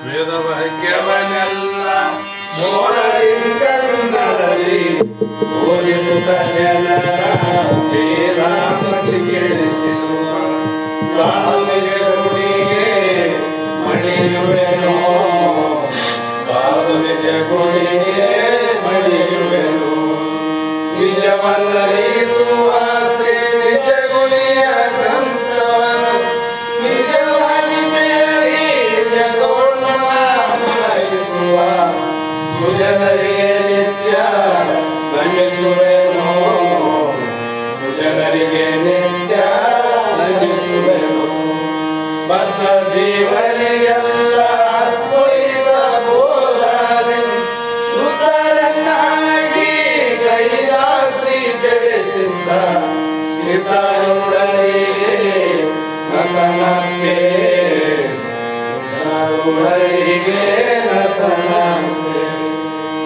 ವೇದವಾಕ್ಯವನ್ನೆಲ್ಲ ಮೋಡರಿಂದರಲ್ಲಿ ಬೋಧಿಸುತ್ತ ಜನರ ವೇದಾಂತಿ ಕೇಳಿಸಿರುವ ಸಾಧುವಿಗೆ ಗುಡಿಗೆ ಮಣಿಯುವೆನೋ, ಸಾಧುವಿಗೆ ಗುಡಿಗೆ ಮಣಿಯುವೆನು. ನಿಜವನ್ನರಿಸುವ ಶ್ರೀ ನಿಜ ಗುಣಿಯ ಗ್ರಂಥವನ್ನು ನಿಜವಾಗಿ ಬೇಡಿ ನಿಜದೋಣನಾಗಿಸುವ ಸುಜನರಿಗೆ ನಿತ್ಯ ನಮಿಸುವೆನು, ಸುಜನರಿಗೆ ನಿತ್ಯ ನಮಿಸುವೆನು. ಬದ್ಧ ಜೀವನಿಗೆಲ್ಲ ಅದ್ವೈತ ಬೋಧನೆ ಸುತರನ್ನಾಗಿ ಕೈದ ಶ್ರೀ ಜಡಿಸಿದ್ದ ಸಿದ್ಧಾರೂಢರಿಗೆ ನತನಕ್ಕೆ, ಸಿದ್ಧಾರೂಢರಿಗೆ ನತನಕ್ಕೆ.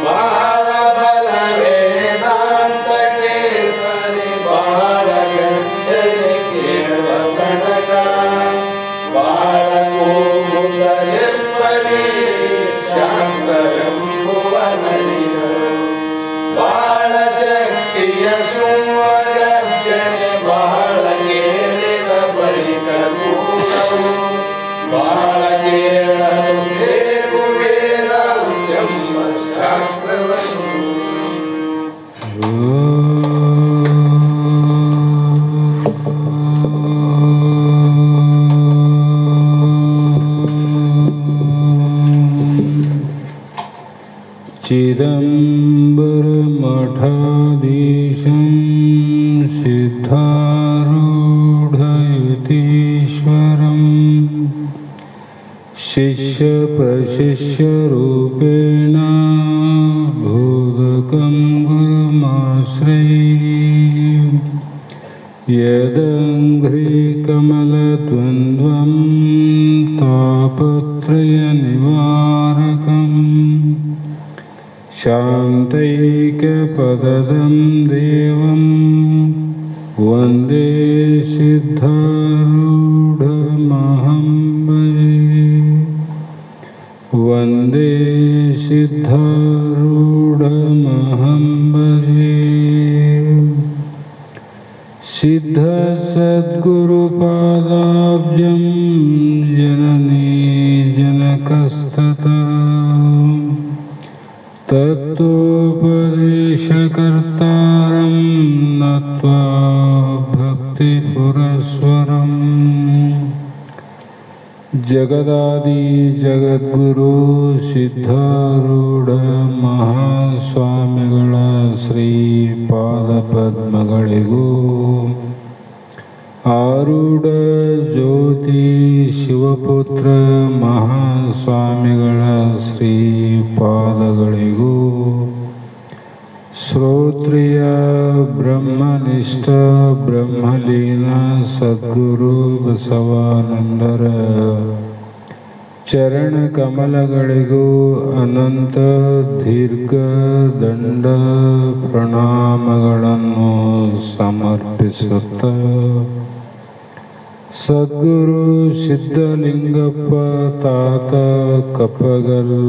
ಬಾಳ ಬಲ ವೇದಾಂತಕ್ಕೆ ಸರಿ ಬಾಳ ಗರ್ಜನೆ ಕೇಳುವ ತನಕ ಬಾಳ ಕೂಗುತ್ತ ಎಲ್ಪಡಿ ಶಾಸ್ತ್ರವೆಂಬುವ ನದಿಗಳು. ಬಾಳ ಶಕ್ತಿಯ ಶೃಂಗ ಗರ್ಜನೆ ಬಾಳ ಕೇಳಿದ ಬಳಿಕ ಕೂಗವು ಬಾಳ ಕೇಳಲು ಬೇಕು ವೇದಾಂತೆಂಬ ಶಾಸ್ತ್ರವನ್ನು. चिदम्बरमठाधीशं सिद्धारूढयतीश्वरं शिष्यप्रशिष्यरूपेण बोधकं गुरुमाश्रये. यदङ्घ्रिकमलद्वन्द्वं तापत्रयनिवारकम् शान्तैकपदं देवं वन्दे सिद्धारूढमहं भजे, वन्दे सिद्धारूढमहं भजे. सिद्धसद्गुरुपादाब्जं जननी जनकस्ततः तत्त्वोपदेशकर्तारं नत्वा भक्तिपुरस्वरम्. जगदादि जगद्गुರು ಸಿದ್ಧಾರೂಢ ಮಹಾಸ್ವಾಮಿಗಳ ಶ್ರೀಪಾದ ಪದ್ಮಗಳಿಗೂ, ಆರೂಢ ಜ್ಯೋತಿ ಶಿವಪುತ್ರ ಮಹಾಸ್ವಾಮಿಗಳ ಶ್ರೀಪಾದಗಳಿಗೂ, ಶ್ರೋತ್ರಿಯ ಬ್ರಹ್ಮನಿಷ್ಠ ಬ್ರಹ್ಮಲೀನ ಸದ್ಗುರು ಬಸವಾನಂದರ ಚರಣ ಕಮಲಗಳಿಗೂ ಅನಂತ ದೀರ್ಘ ದಂಡ ಪ್ರಣಾಮಗಳನ್ನು ಸಮರ್ಪಿಸುತ್ತ, ಸದ್ಗುರು ಸಿದ್ಧಲಿಂಗಪ್ಪ ತಾತ ಕಪ್ಪಗಲ್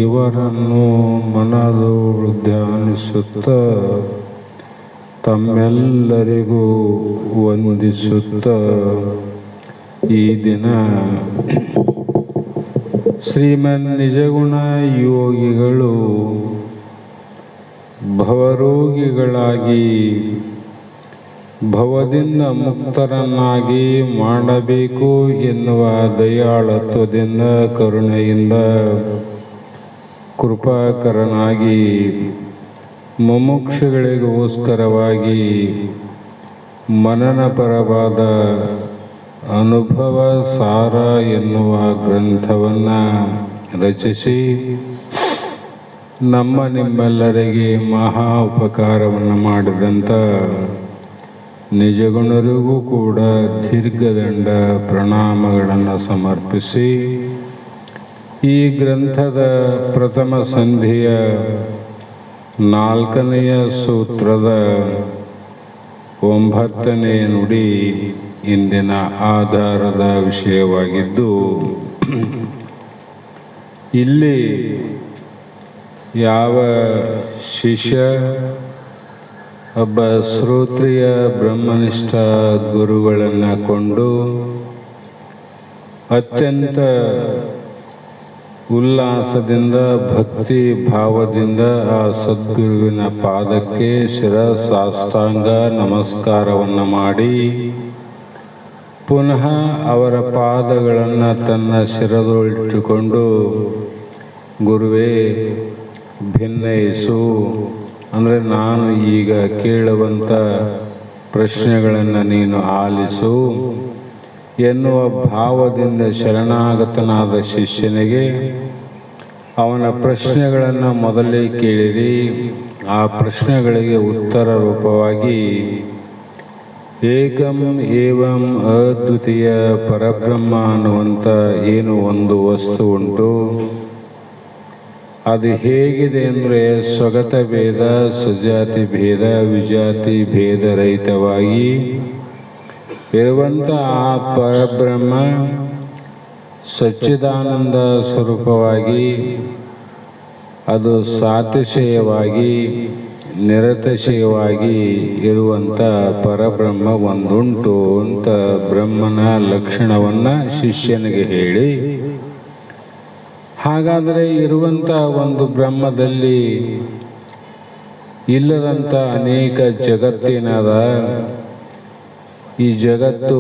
ಇವರನ್ನು ಮನದೋಳು ಧ್ಯಾನಿಸುತ್ತ, ತಮ್ಮೆಲ್ಲರಿಗೂ ವಂದಿಸುತ್ತ, ಈ ದಿನ ಶ್ರೀಮನ್ ನಿಜಗುಣ ಯೋಗಿಗಳು ಭವರೋಗಿಗಳಾಗಿ ಭವದಿಂದ ಮುಕ್ತರನ್ನಾಗಿ ಮಾಡಬೇಕು ಎನ್ನುವ ದಯಾಳತ್ವದಿಂದ ಕರುಣೆಯಿಂದ ಕೃಪಾಕರನಾಗಿ ಮುಮುಕ್ಷುಗಳಿಗೋಸ್ಕರವಾಗಿ ಮನನಪರವಾದ ಅನುಭವ ಸಾರ ಎನ್ನುವ ಗ್ರಂಥವನ್ನು ರಚಿಸಿ ನಮ್ಮ ನಿಮ್ಮೆಲ್ಲರಿಗೆ ಮಹಾ ಉಪಕಾರವನ್ನು ಮಾಡಿದಂಥ ನಿಜಗುಣರಿಗೂ ಕೂಡ ದೀರ್ಘದಂಡ ಪ್ರಣಾಮಗಳನ್ನು ಸಮರ್ಪಿಸಿ, ಈ ಗ್ರಂಥದ ಪ್ರಥಮ ಸಂಧಿಯ 4ನೆಯ ಸೂತ್ರದ 9ನೇ ನುಡಿ ಇಂದಿನ ಆಧಾರದ ವಿಷಯವಾಗಿದ್ದು, ಇಲ್ಲಿ ಯಾವ ಶಿಷ್ಯ ಒಬ್ಬ ಶ್ರೋತ್ರಿಯ ಬ್ರಹ್ಮನಿಷ್ಠ ಗುರುಗಳನ್ನು ಕೊಂಡು ಅತ್ಯಂತ ಉಲ್ಲಾಸದಿಂದ ಭಕ್ತಿ ಭಾವದಿಂದ ಆ ಸದ್ಗುರುವಿನ ಪಾದಕ್ಕೆ ಶಿರಸಾಷ್ಟಾಂಗ ನಮಸ್ಕಾರವನ್ನು ಮಾಡಿ ಪುನಃ ಅವರ ಪಾದಗಳನ್ನು ತನ್ನ ಶಿರದೊಳಿಟ್ಟುಕೊಂಡು ಗುರುವೇ ಭಿನ್ನಯಿಸು, ಅಂದರೆ ನಾನು ಈಗ ಕೇಳುವಂಥ ಪ್ರಶ್ನೆಗಳನ್ನು ನೀನು ಆಲಿಸು ಎನ್ನುವ ಭಾವದಿಂದ ಶರಣಾಗತನಾದ ಶಿಷ್ಯನಿಗೆ ಅವನ ಪ್ರಶ್ನೆಗಳನ್ನು ಮೊದಲೇ ಕೇಳಿರಿ. ಆ ಪ್ರಶ್ನೆಗಳಿಗೆ ಉತ್ತರ ರೂಪವಾಗಿ ಏಕಂ ಏವಂ ಅದ್ವಿತೀಯ ಪರಬ್ರಹ್ಮ ಅನ್ನುವಂಥ ಏನು ಒಂದು ವಸ್ತು ಉಂಟು, ಅದು ಹೇಗಿದೆ ಅಂದರೆ ಸ್ವಗತ ಭೇದ, ಸಜಾತಿ ಭೇದ, ವಿಜಾತಿ ಭೇದ ರಹಿತವಾಗಿ ಇರುವಂಥ ಆ ಪರಬ್ರಹ್ಮ ಸಚ್ಚಿದಾನಂದ ಸ್ವರೂಪವಾಗಿ ಅದು ಸಾತಿಶಯವಾಗಿ ನಿರತಿಶಯವಾಗಿ ಇರುವಂಥ ಪರಬ್ರಹ್ಮ ಒಂದುಂಟು ಅಂತ ಬ್ರಹ್ಮನ ಲಕ್ಷಣವನ್ನು ಶಿಷ್ಯನಿಗೆ ಹೇಳಿ, ಹಾಗಾದರೆ ಇರುವಂಥ ಒಂದು ಬ್ರಹ್ಮದಲ್ಲಿ ಇಲ್ಲದಂಥ ಅನೇಕ ಜಗತ್ತೇನದ, ಈ ಜಗತ್ತು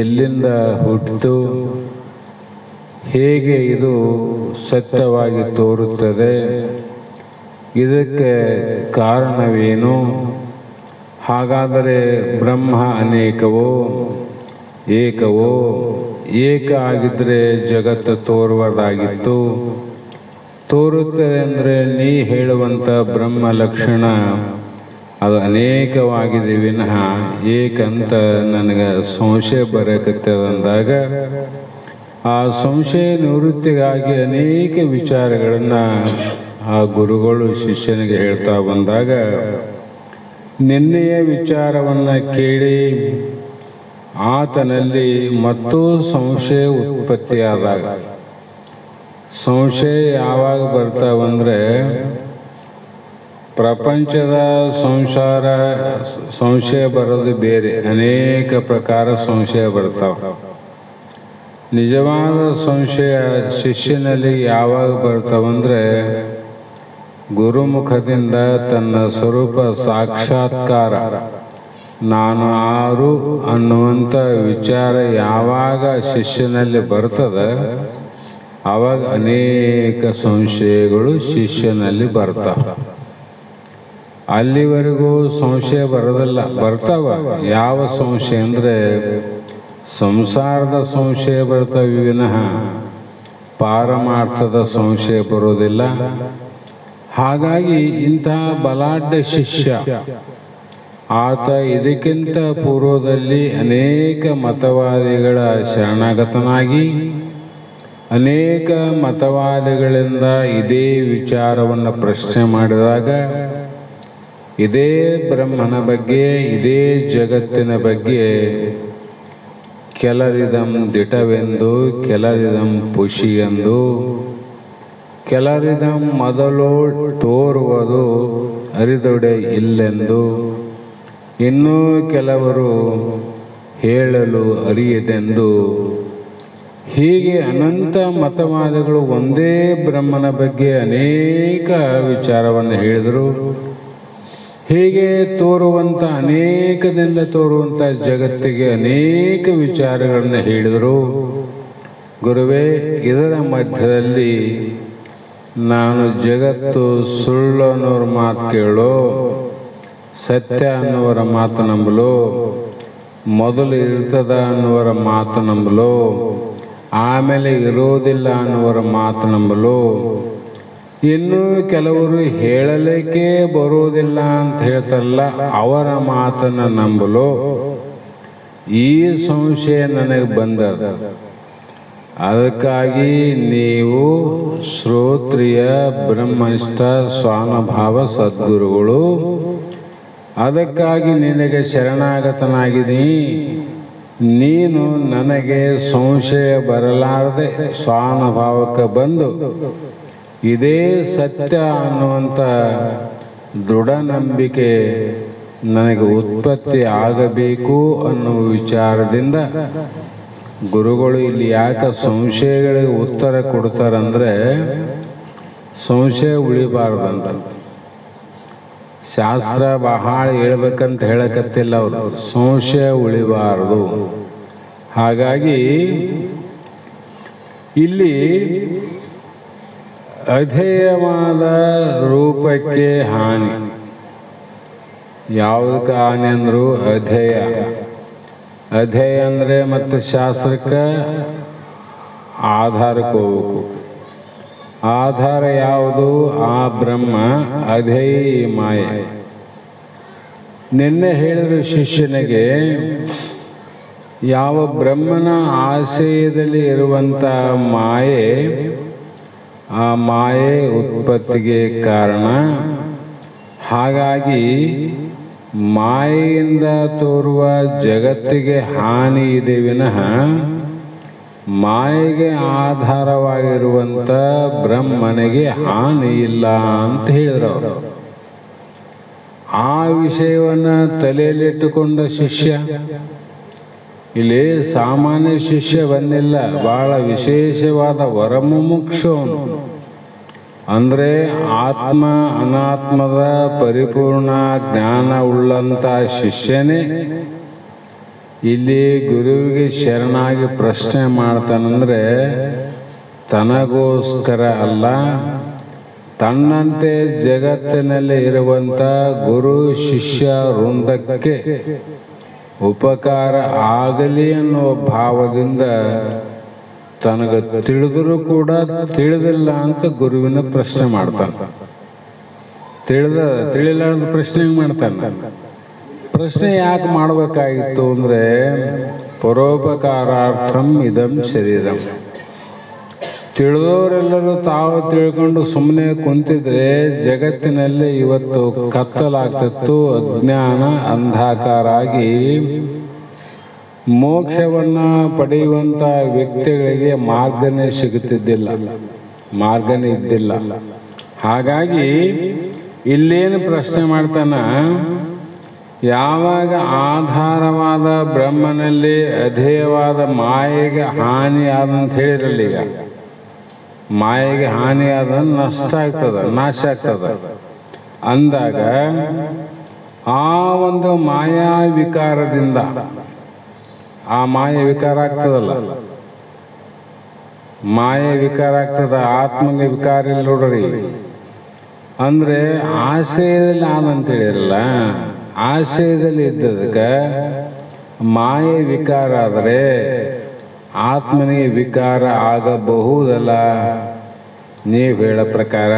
ಎಲ್ಲಿಂದ ಹುಟ್ಟಿತು, ಹೇಗೆ ಇದು ಸತ್ಯವಾಗಿ ತೋರುತ್ತದೆ, ಇದಕ್ಕೆ ಕಾರಣವೇನು, ಹಾಗಾದರೆ ಬ್ರಹ್ಮ ಅನೇಕವೋ ಏಕವೋ, ಏಕ ಆಗಿದ್ದರೆ ಜಗತ್ತು ತೋರುವುದಾಗಿತ್ತು, ತೋರುತ್ತದೆ ಅಂದರೆ ನೀ ಹೇಳುವಂಥ ಬ್ರಹ್ಮ ಲಕ್ಷಣ ಅದು ಅನೇಕವಾಗಿದೆ ವಿನಃ ಏಕಂತ ನನಗೆ ಸಂಶಯ ಬರಕತ್ತದಂದಾಗ ಆ ಸಂಶಯ ನಿವೃತ್ತಿಗಾಗಿ ಅನೇಕ ವಿಚಾರಗಳನ್ನು ಆ ಗುರುಗಳು ಶಿಷ್ಯನಿಗೆ ಹೇಳ್ತಾ ಬಂದಾಗ ನಿನ್ನೆಯ ವಿಚಾರವನ್ನು ಕೇಳಿ ಆತನಲ್ಲಿ ಮತ್ತೂ ಸಂಶಯ ಉತ್ಪತ್ತಿಯಾದಾಗ, ಸಂಶಯ ಯಾವಾಗ ಬರ್ತಾವಂದರೆ ಪ್ರಪಂಚದ ಸಂಶಯ ಬರೋದು ಬೇರೆ, ಅನೇಕ ಪ್ರಕಾರ ಸಂಶಯ ಬರ್ತಾವೆ. ನಿಜವಾದ ಸಂಶಯ ಶಿಷ್ಯನಲ್ಲಿ ಯಾವಾಗ ಬರ್ತಾವಂದರೆ ಗುರುಮುಖದಿಂದ ತನ್ನ ಸ್ವರೂಪ ಸಾಕ್ಷಾತ್ಕಾರ, ನಾನು ಆರು ಅನ್ನುವಂಥ ವಿಚಾರ ಯಾವಾಗ ಶಿಷ್ಯನಲ್ಲಿ ಬರ್ತದೆ ಆವಾಗ ಅನೇಕ ಸಂಶಯಗಳು ಶಿಷ್ಯನಲ್ಲಿ ಬರ್ತಾವೆ. ಅಲ್ಲಿವರೆಗೂ ಸಂಶಯ ಬರೋದಿಲ್ಲ, ಬರ್ತಾವ. ಯಾವ ಸಂಶಯ ಅಂದರೆ ಸಂಸಾರದ ಸಂಶಯ ಬರ್ತವೆ ವಿನಃ ಪಾರಮಾರ್ಥದ ಸಂಶಯ ಬರೋದಿಲ್ಲ. ಹಾಗಾಗಿ ಇಂತಹ ಬಲಾಢ್ಯ ಶಿಷ್ಯ ಆತ ಇದಕ್ಕಿಂತ ಪೂರ್ವದಲ್ಲಿ ಅನೇಕ ಮತವಾದಿಗಳ ಶರಣಾಗತನಾಗಿ ಅನೇಕ ಮತವಾದಿಗಳಿಂದ ಇದೇ ವಿಚಾರವನ್ನು ಪ್ರಶ್ನೆ ಮಾಡಿದಾಗ ಇದೇ ಬ್ರಹ್ಮನ ಬಗ್ಗೆ, ಇದೇ ಜಗತ್ತಿನ ಬಗ್ಗೆ ಕೆಲರಿದಂ ದಿಟವೆಂದು, ಕೆಲರಿದಂ ಪುಷಿಯೆಂದು, ಕೆಲರಿದಂ ಮೊದಲು ತೋರುವುದು ಅರಿದೊಡೆ ಇಲ್ಲೆಂದು, ಇನ್ನೂ ಕೆಲವರು ಹೇಳಲು ಅರಿಯದೆಂದು, ಹೀಗೆ ಅನಂತ ಮತವಾದಿಗಳು ಒಂದೇ ಬ್ರಹ್ಮನ ಬಗ್ಗೆ ಅನೇಕ ವಿಚಾರವನ್ನು ಹೇಳಿದರು. ಹೀಗೆ ತೋರುವಂಥ ಅನೇಕದಿಂದ ತೋರುವಂಥ ಜಗತ್ತಿಗೆ ಅನೇಕ ವಿಚಾರಗಳನ್ನು ಹೇಳಿದರು. ಗುರುವೇ, ಇದರ ಮಧ್ಯದಲ್ಲಿ ನಾನು ಜಗತ್ತು ಸುಳ್ಳು ಅನ್ನೋರ ಮಾತು ಕೇಳೋ, ಸತ್ಯ ಅನ್ನುವರ ಮಾತು ನಂಬಲು, ಮೊದಲು ಇರ್ತದ ಅನ್ನುವರ ಮಾತು ನಂಬಲು, ಆಮೇಲೆ ಇರೋದಿಲ್ಲ ಅನ್ನುವರ ಮಾತು ನಂಬಲು, ಇನ್ನು ಕೆಲವರು ಹೇಳಲಿಕ್ಕೆ ಬರುವುದಿಲ್ಲ ಅಂತ ಹೇಳ್ತಾರಲ್ಲ ಅವರ ಮಾತನ್ನು ನಂಬಲು, ಈ ಸಂಶಯ ನನಗೆ ಬಂದದ. ಅದಕ್ಕಾಗಿ ನೀವು ಶ್ರೋತ್ರಿಯ ಬ್ರಹ್ಮನಿಷ್ಠ ಸ್ವಾನುಭಾವ ಸದ್ಗುರುಗಳು, ಅದಕ್ಕಾಗಿ ನಿನಗೆ ಶರಣಾಗತನಾಗಿದ್ದೀನಿ. ನೀನು ನನಗೆ ಸಂಶಯ ಬರಲಾರದೆ ಸ್ವಾನುಭಾವಕ್ಕೆ ಬಂದು ಇದೇ ಸತ್ಯ ಅನ್ನುವಂಥ ದೃಢ ನಂಬಿಕೆ ನನಗೆ ಉತ್ಪತ್ತಿ ಆಗಬೇಕು ಅನ್ನುವ ವಿಚಾರದಿಂದ ಗುರುಗಳು ಇಲ್ಲಿ ಯಾಕೆ ಸಂಶಯಗಳಿಗೆ ಉತ್ತರ ಕೊಡ್ತಾರಂದ್ರೆ ಸಂಶಯ ಉಳಿಬಾರ್ದಂತ. ಶಾಸ್ತ್ರ ಬಹಳ ಹೇಳ್ಬೇಕಂತ ಹೇಳಕತ್ತಿಲ್ಲ ಅವರು, ಸಂಶಯ ಉಳಿಬಾರದು. ಹಾಗಾಗಿ ಇಲ್ಲಿ ಅಧೇಯವಾದ ರೂಪಕ್ಕೆ ಹಾನಿ. ಯಾವುದಕ್ಕೆ ಹಾನಿ ಅಂದ್ರು ಅಧೇಯ. ಅಧೇಯ ಅಂದರೆ ಮತ್ತೆ ಶಾಸ್ತ್ರಕ್ಕೆ ಆಧಾರಕ್ಕೆ ಹೋಗ್ಬೇಕು. ಆಧಾರ ಯಾವುದು? ಆ ಬ್ರಹ್ಮ. ಅಧೇಯ ಮಾಯೆ. ನಿನ್ನೆ ಹೇಳಿದ ಶಿಷ್ಯನಿಗೆ ಯಾವ ಬ್ರಹ್ಮನ ಆಶಯದಲ್ಲಿ ಇರುವಂಥ ಮಾಯೆ, ಆ ಮಾಯೆ ಉತ್ಪತ್ತಿಗೆ ಕಾರಣ. ಹಾಗಾಗಿ ಮಾಯೆಯಿಂದ ತೋರುವ ಜಗತ್ತಿಗೆ ಹಾನಿ ಇದೆ ವಿನಃ ಮಾಯೆಗೆ ಆಧಾರವಾಗಿರುವಂಥ ಬ್ರಹ್ಮನಿಗೆ ಹಾನಿ ಇಲ್ಲ ಅಂತ ಹೇಳಿದ್ರು ಅವರು. ಆ ವಿಷಯವನ್ನು ತಲೆಯಲ್ಲಿಟ್ಟುಕೊಂಡ ಶಿಷ್ಯ, ಇಲ್ಲಿ ಸಾಮಾನ್ಯ ಶಿಷ್ಯ ಬಂದಿಲ್ಲ, ಬಹಳ ವಿಶೇಷವಾದ ವರಮುಮುಕ್ಷವನು. ಅಂದರೆ ಆತ್ಮ ಅನಾತ್ಮದ ಪರಿಪೂರ್ಣ ಜ್ಞಾನ ಉಳ್ಳಂಥ ಶಿಷ್ಯನೇ ಇಲ್ಲಿ ಗುರುವಿಗೆ ಶರಣಾಗಿ ಪ್ರಶ್ನೆ ಮಾಡ್ತಾನಂದ್ರೆ ತನಗೋಸ್ಕರ ಅಲ್ಲ, ತನ್ನಂತೆ ಜಗತ್ತಿನಲ್ಲಿ ಇರುವಂಥ ಗುರು ಶಿಷ್ಯ ವೃಂದಕ್ಕೆ ಉಪಕಾರ ಆಗಲಿ ಅನ್ನುವ ಭಾವದಿಂದ ತನಗೆ ತಿಳಿದರೂ ಕೂಡ ತಿಳಿದಿಲ್ಲ ಅಂತ ಗುರುವಿನ ಪ್ರಶ್ನೆ ಮಾಡ್ತಾನೆ. ತಿಳಿಲಾರ್ದ ಪ್ರಶ್ನೆ ಮಾಡ್ತಾನೆ. ಪ್ರಶ್ನೆ ಯಾಕೆ ಮಾಡಬೇಕಾಗಿತ್ತು ಅಂದರೆ ಪರೋಪಕಾರಾರ್ಥಂ ಇದಂ ಶರೀರಂ. ತಿಳಿದವರೆಲ್ಲರೂ ತಾವು ತಿಳ್ಕೊಂಡು ಸುಮ್ಮನೆ ಕುಂತಿದ್ರೆ ಜಗತ್ತಿನಲ್ಲಿ ಇವತ್ತು ಕತ್ತಲಾಗ್ತಿತ್ತು, ಅಜ್ಞಾನ ಅಂಧಾಕಾರ ಆಗಿ ಮೋಕ್ಷವನ್ನು ಪಡೆಯುವಂಥ ವ್ಯಕ್ತಿಗಳಿಗೆ ಮಾರ್ಗನೇ ಸಿಗುತ್ತಿದ್ದಿಲ್ಲ, ಮಾರ್ಗನೇ ಇದ್ದಿಲ್ಲ. ಹಾಗಾಗಿ ಇಲ್ಲೇನು ಪ್ರಶ್ನೆ ಮಾಡ್ತಾನ, ಯಾವಾಗ ಆಧಾರವಾದ ಬ್ರಹ್ಮನಲ್ಲಿ ಅಧೇಯವಾದ ಮಾಯೆಗೆ ಹಾನಿ ಆದಂತ ಹೇಳಿರಲ್ಲ, ಈಗ ಮಾಯೆಗೆ ಹಾನಿ ಆದ ನಷ್ಟ ಆಗ್ತದ, ನಾಶ ಆಗ್ತದ ಅಂದಾಗ ಆ ಒಂದು ಮಾಯಾ ವಿಕಾರದಿಂದ, ಆ ಮಾಯೆ ವಿಕಾರ ಆಗ್ತದಲ್ಲ, ಮಾಯೆ ವಿಕಾರ ಆಗ್ತದ, ಆತ್ಮಗೆ ವಿಕಾರ ಇಲ್ಲ ನೋಡ್ರಿ. ಅಂದ್ರೆ ಆಶಯದಲ್ಲಿ ಆದಂತ ಹೇಳಿರಲ್ಲ, ಆಶಯದಲ್ಲಿ ಇದ್ದದಕ್ಕೆ ಮಾಯೆ ವಿಕಾರ ಆದರೆ ಆತ್ಮನಿಗೆ ವಿಕಾರ ಆಗಬಹುದಲ್ಲ, ನೀವು ಹೇಳೋ ಪ್ರಕಾರ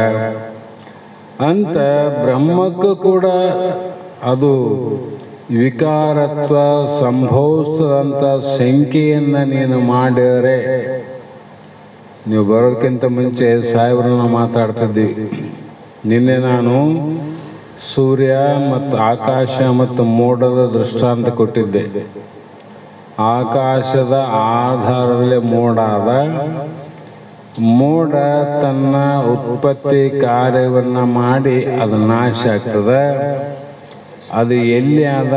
ಅಂತ ಬ್ರಹ್ಮಕ್ಕೂ ಕೂಡ ಅದು ವಿಕಾರತ್ವ ಸಂಭವಿಸದಂಥ ಸಂಖ್ಯೆಯನ್ನು ನೀನು ಮಾಡಿದರೆ, ನೀವು ಬರೋದಕ್ಕಿಂತ ಮುಂಚೆ ಸಾಹೇಬ್ರನ್ನ ಮಾತಾಡ್ತಿದ್ದೀವಿ. ನಿನ್ನೆ ನಾನು ಸೂರ್ಯ ಮತ್ತು ಆಕಾಶ ಮತ್ತು ಮೋಡದ ದೃಷ್ಟಾಂತ ಕೊಟ್ಟಿದ್ದೆ. ಆಕಾಶದ ಆಧಾರದಲ್ಲಿ ಮೋಡ ಆದ, ಮೋಡ ತನ್ನ ಉತ್ಪತ್ತಿ ಕಾರ್ಯವನ್ನು ಮಾಡಿ ಅದು ನಾಶ ಆಗ್ತದೆ. ಅದು ಎಲ್ಲಿ ಆದ?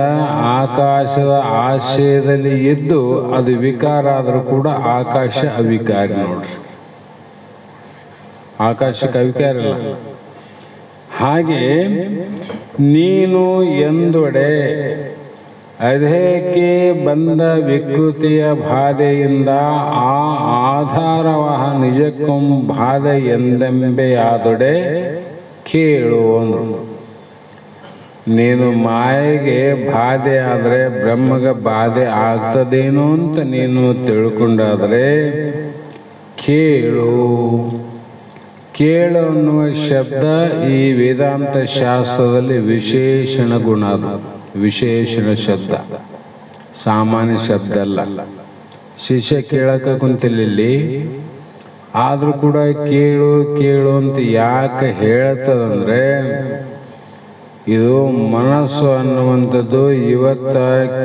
ಆಕಾಶದ ಆಶಯದಲ್ಲಿ ಇದ್ದು ಅದು ವಿಕಾರ ಆದರೂ ಕೂಡ ಆಕಾಶ ಅವಿಕಾರಿ. ನೋಡ್ರಿ, ಆಕಾಶಕ್ಕೆ ಅವಿಕಾರ ಇಲ್ಲ. ಹಾಗೆ ನೀನು ಎಂದೊಡೆ ಅಧೇಯಕ್ಕೆ ಬಂದ ವಿಕೃತಿಯ ಬಾಧೆಯಿಂದ ಆ ಆಧಾರವಾಹ ನಿಜಕ್ಕೂ ಬಾಧೆ ಎಂದೆಂಬೆಯಾದೊಡೆ ಕೇಳು ಅಂದ್ರು. ನೀನು ಮಾಯೆಗೆ ಬಾಧೆ ಆದರೆ ಬ್ರಹ್ಮಗೆ ಬಾಧೆ ಆಗ್ತದೇನೋ ಅಂತ ನೀನು ತಿಳ್ಕೊಂಡಾದರೆ ಕೇಳು. ಕೇಳು ಅನ್ನುವ ಶಬ್ದ ಈ ವೇದಾಂತ ಶಾಸ್ತ್ರದಲ್ಲಿ ವಿಶೇಷಣ ಗುಣ, ಅದು ವಿಶೇಷಣ ಶಬ್ದ, ಸಾಮಾನ್ಯ ಶಬ್ದ ಅಲ್ಲ. ಶಿಷ್ಯ ಕೇಳಕ್ಕೆ ಕುಂತಿಲ್ಲ ಇಲ್ಲಿ, ಆದರೂ ಕೂಡ ಕೇಳು ಕೇಳು ಅಂತ ಯಾಕೆ ಹೇಳ್ತದಂದ್ರೆ ಇದು ಮನಸ್ಸು ಅನ್ನುವಂಥದ್ದು ಇವತ್ತ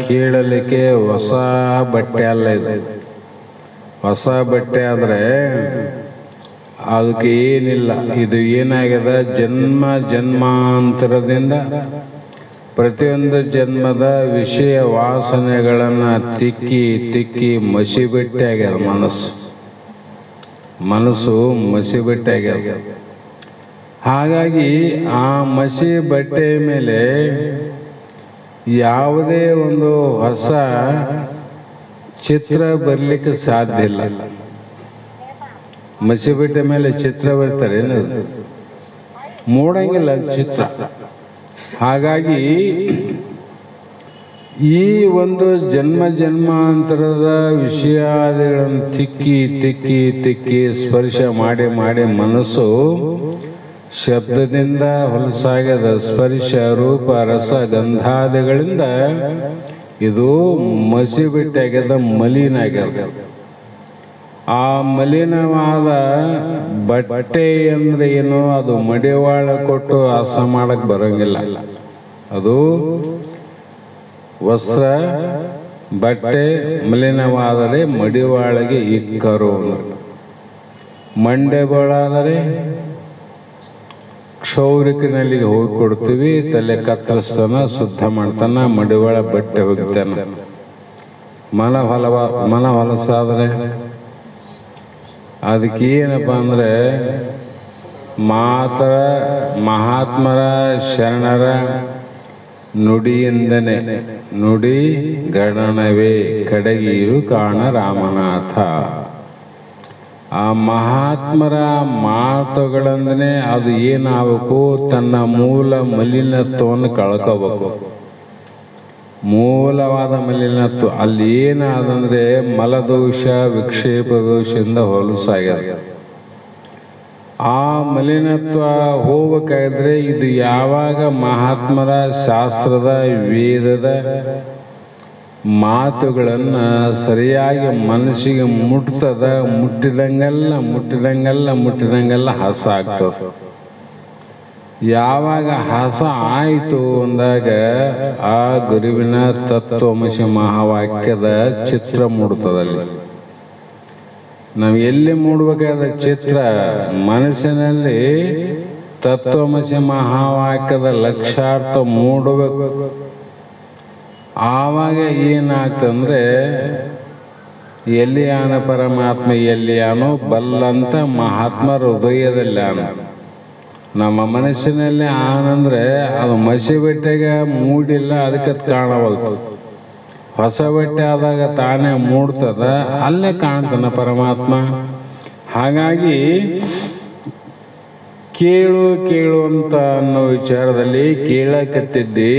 ಕೇಳಲಿಕ್ಕೆ ಹೊಸ ಬಟ್ಟೆ ಅಲ್ಲ. ಇದು ಹೊಸ ಬಟ್ಟೆ ಆದರೆ ಅದಕ್ಕೆ ಏನಿಲ್ಲ. ಇದು ಏನಾಗ್ಯದ, ಜನ್ಮ ಜನ್ಮಾಂತರದಿಂದ ಪ್ರತಿಯೊಂದು ಜನ್ಮದ ವಿಷಯ ವಾಸನೆಗಳನ್ನು ತಿಕ್ಕಿ ತಿಕ್ಕಿ ಮಸಿಬಟ್ಟೆ ಆಗ್ಯದ. ಮನಸ್ಸು ಮಸಿಬಟ್ಟೆ ಆಗ್ಯದ. ಹಾಗಾಗಿ ಆ ಮಸಿ ಬಟ್ಟೆ ಮೇಲೆ ಯಾವುದೇ ಒಂದು ಹೊಸ ಚಿತ್ರ ಬರಲಿಕ್ಕೆ ಸಾಧ್ಯ ಇಲ್ಲ. ಮಸಿ ಬಟ್ಟೆ ಮೇಲೆ ಚಿತ್ರ ಬರ್ತಾರೆ, ಮೂಡಂಗಿಲ್ಲ ಚಿತ್ರ. ಹಾಗಾಗಿ ಈ ಒಂದು ಜನ್ಮ ಜನ್ಮಾಂತರದ ವಿಷಯಾದಿಗಳನ್ನು ತಿಕ್ಕಿ ತಿಕ್ಕಿ ತಿಕ್ಕಿ ಸ್ಪರ್ಶ ಮಾಡಿ ಮಾಡಿ ಮನಸ್ಸು ಶಬ್ದದಿಂದ ಹೊಲಸಾಗ್ಯದ. ಸ್ಪರ್ಶ ರೂಪ ರಸ ಗಂಧಾದಿಗಳಿಂದ ಇದು ಮಸಿಬಿಟ್ಟಾಗ್ಯದ, ಮಲಿನ ಆಗ್ಯದ. ಆ ಮಲಿನವಾದ ಬಟ್ಟೆ ಅಂದ್ರೆ ಏನು, ಅದು ಮಡಿವಾಳ ಕೊಟ್ಟು ವಾಸ ಮಾಡಕ್ ಬರಂಗಿಲ್ಲ. ಅದು ವಸ್ತ್ರ ಬಟ್ಟೆ ಮಲಿನವಾದರೆ ಮಡಿವಾಳಿಗೆ ಇಕ್ಕರು. ಮಂಡೆಗಳಾದರೆ ಕ್ಷೌರಿಕನಲ್ಲಿ ಹೋಗಿ ಕೊಡ್ತೀವಿ, ತಲೆ ಕತ್ತರಿಸ್ತಾನ, ಶುದ್ಧ ಮಾಡ್ತಾನ, ಮಡಿವಾಳ ಬಟ್ಟೆ ಹೋಗ್ತಾನ. ಮನ ಹೊಲಸಾದ್ರೆ ಅದಕ್ಕೆ ಏನಪ್ಪ ಅಂದ್ರೆ ಮಹಾತ್ಮರ ಶರಣರ ನುಡಿಯಿಂದನೇ, ನುಡಿ ಗಣನವೇ ಕಡಗೀರು ಕಾಣ ರಾಮನಾಥ. ಆ ಮಹಾತ್ಮರ ಮಾತುಗಳಂದನೆ ಅದು ಏನಾಗಬೇಕು, ತನ್ನ ಮೂಲ ಮಲಿನತ್ವವನ್ನು ಕಳ್ಕೋಬೇಕು. ಮೂಲವಾದ ಮಲಿನತ್ವ ಅಲ್ಲಿ ಏನಾದಂದ್ರೆ ಮಲದೋಷ ವಿಕ್ಷೇಪ ದೋಷದಿಂದ ಹೊಲಸಾಗ್ಯದ. ಆ ಮಲಿನತ್ವ ಹೋಗ್ಬೇಕಾದ್ರೆ ಇದು ಯಾವಾಗ ಮಹಾತ್ಮರ ಶಾಸ್ತ್ರದ ವೇದದ ಮಾತುಗಳನ್ನು ಸರಿಯಾಗಿ ಮನಸ್ಸಿಗೆ ಮುಟ್ತದ, ಮುಟ್ಟಿದಂಗೆಲ್ಲ ಹಸ ಆಗ್ತದ. ಯಾವಾಗ ಹಸ ಆಯಿತು ಅಂದಾಗ ಆ ಗುರುವಿನ ತತ್ವಮಸಿ ಮಹಾವಾಕ್ಯದ ಚಿತ್ರ ಮೂಡ್ತದಲ್ಲಿ. ನಾವು ಎಲ್ಲಿ ಮೂಡಬೇಕಾದ ಚಿತ್ರ, ಮನಸ್ಸಿನಲ್ಲಿ ತತ್ವಮಸಿ ಮಹಾವಾಕ್ಯದ ಲಕ್ಷಾರ್ಥ ಮೂಡಬೇಕು. ಆವಾಗ ಏನಾಗ್ತಂದ್ರೆ ಎಲ್ಲಿಯಾನ ಪರಮಾತ್ಮ ಎಲ್ಲಿಯಾನೋ ಬಲ್ಲಂತ ಮಹಾತ್ಮ ಹೃದಯದಲ್ಲಾನ. ನಮ್ಮ ಮನಸ್ಸಿನಲ್ಲಿ ಆನಂದ್ರೆ ಅದು ಮಸಿ ಬಟ್ಟೆಗೆ ಮೂಡಿಲ್ಲ, ಅದಕ್ಕೆ ಕಾಣವಲ್ತು. ಹೊಸ ಬಟ್ಟೆ ಆದಾಗ ತಾನೇ ಮೂಡ್ತದ, ಅಲ್ಲೇ ಕಾಣ್ತಾನ ಪರಮಾತ್ಮ. ಹಾಗಾಗಿ ಕೇಳು ಅಂತ ಅನ್ನೋ ವಿಚಾರದಲ್ಲಿ ಕೇಳಕತ್ತಿದ್ದಿ.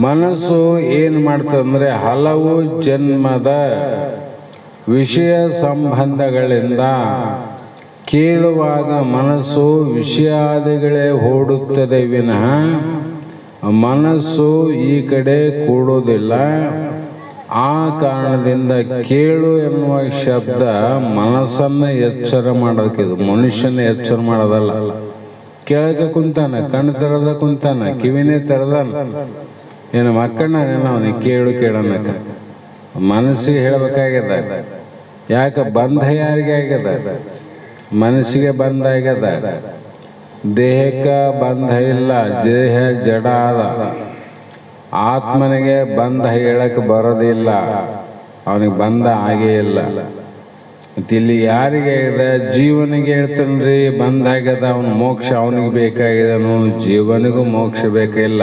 ಮನಸ್ಸು ಏನು ಮಾಡ್ತದಂದ್ರೆ ಹಲವು ಜನ್ಮದ ವಿಷಯ ಸಂಬಂಧಗಳಿಂದ ಕೇಳುವಾಗ ಮನಸ್ಸು ವಿಷಯಾದಿಗಳೇ ಓಡುತ್ತದೆ ವಿನಃ ಮನಸ್ಸು ಈ ಕಡೆ ಕೂಡುವುದಿಲ್ಲ. ಆ ಕಾರಣದಿಂದ ಕೇಳು ಎನ್ನುವ ಶಬ್ದ ಮನಸ್ಸನ್ನು ಎಚ್ಚರ ಮಾಡೋಕ್ಕಿದು, ಮನುಷ್ಯನ ಎಚ್ಚರ ಮಾಡೋದಲ್ಲ. ಕೇಳಕ್ಕೆ ಕುಂತಾನ, ಕಣ್ಣು ತೆರೆದ ಕುಂತಾನ, ಕಿವಿನೇ ತೆರೆದಾನ, ಏನು ಮಕ್ಕಳನ್ನ ಅವನಿಗೆ ಕೇಳನ್ನಕ ಮನಸ್ಸಿಗೆ ಹೇಳಬೇಕಾಗ್ಯದ. ಯಾಕೆ ಬಂಧ ಯಾರಿಗೆ ಆಗ್ಯದ? ಮನಸ್ಸಿಗೆ ಬಂಧ ಆಗ್ಯದ, ದೇಹಕ್ಕೆ ಬಂಧ ಇಲ್ಲ, ದೇಹ ಜಡ ಆದ. ಆತ್ಮನಿಗೆ ಬಂಧ ಹೇಳಕ್ಕೆ ಬರೋದಿಲ್ಲ, ಅವನಿಗೆ ಬಂಧ ಆಗೇ ಇಲ್ಲ. ಇಲ್ಲಿ ಯಾರಿಗೆ ಆಗಿದೆ? ಜೀವನಿಗೆ ಹೇಳ್ತಾನ್ರಿ ಬಂಧ ಆಗ್ಯದ, ಅವನು ಮೋಕ್ಷ ಅವನಿಗೆ ಬೇಕಾಗಿದನು. ಜೀವನಿಗೂ ಮೋಕ್ಷ ಬೇಕಿಲ್ಲ,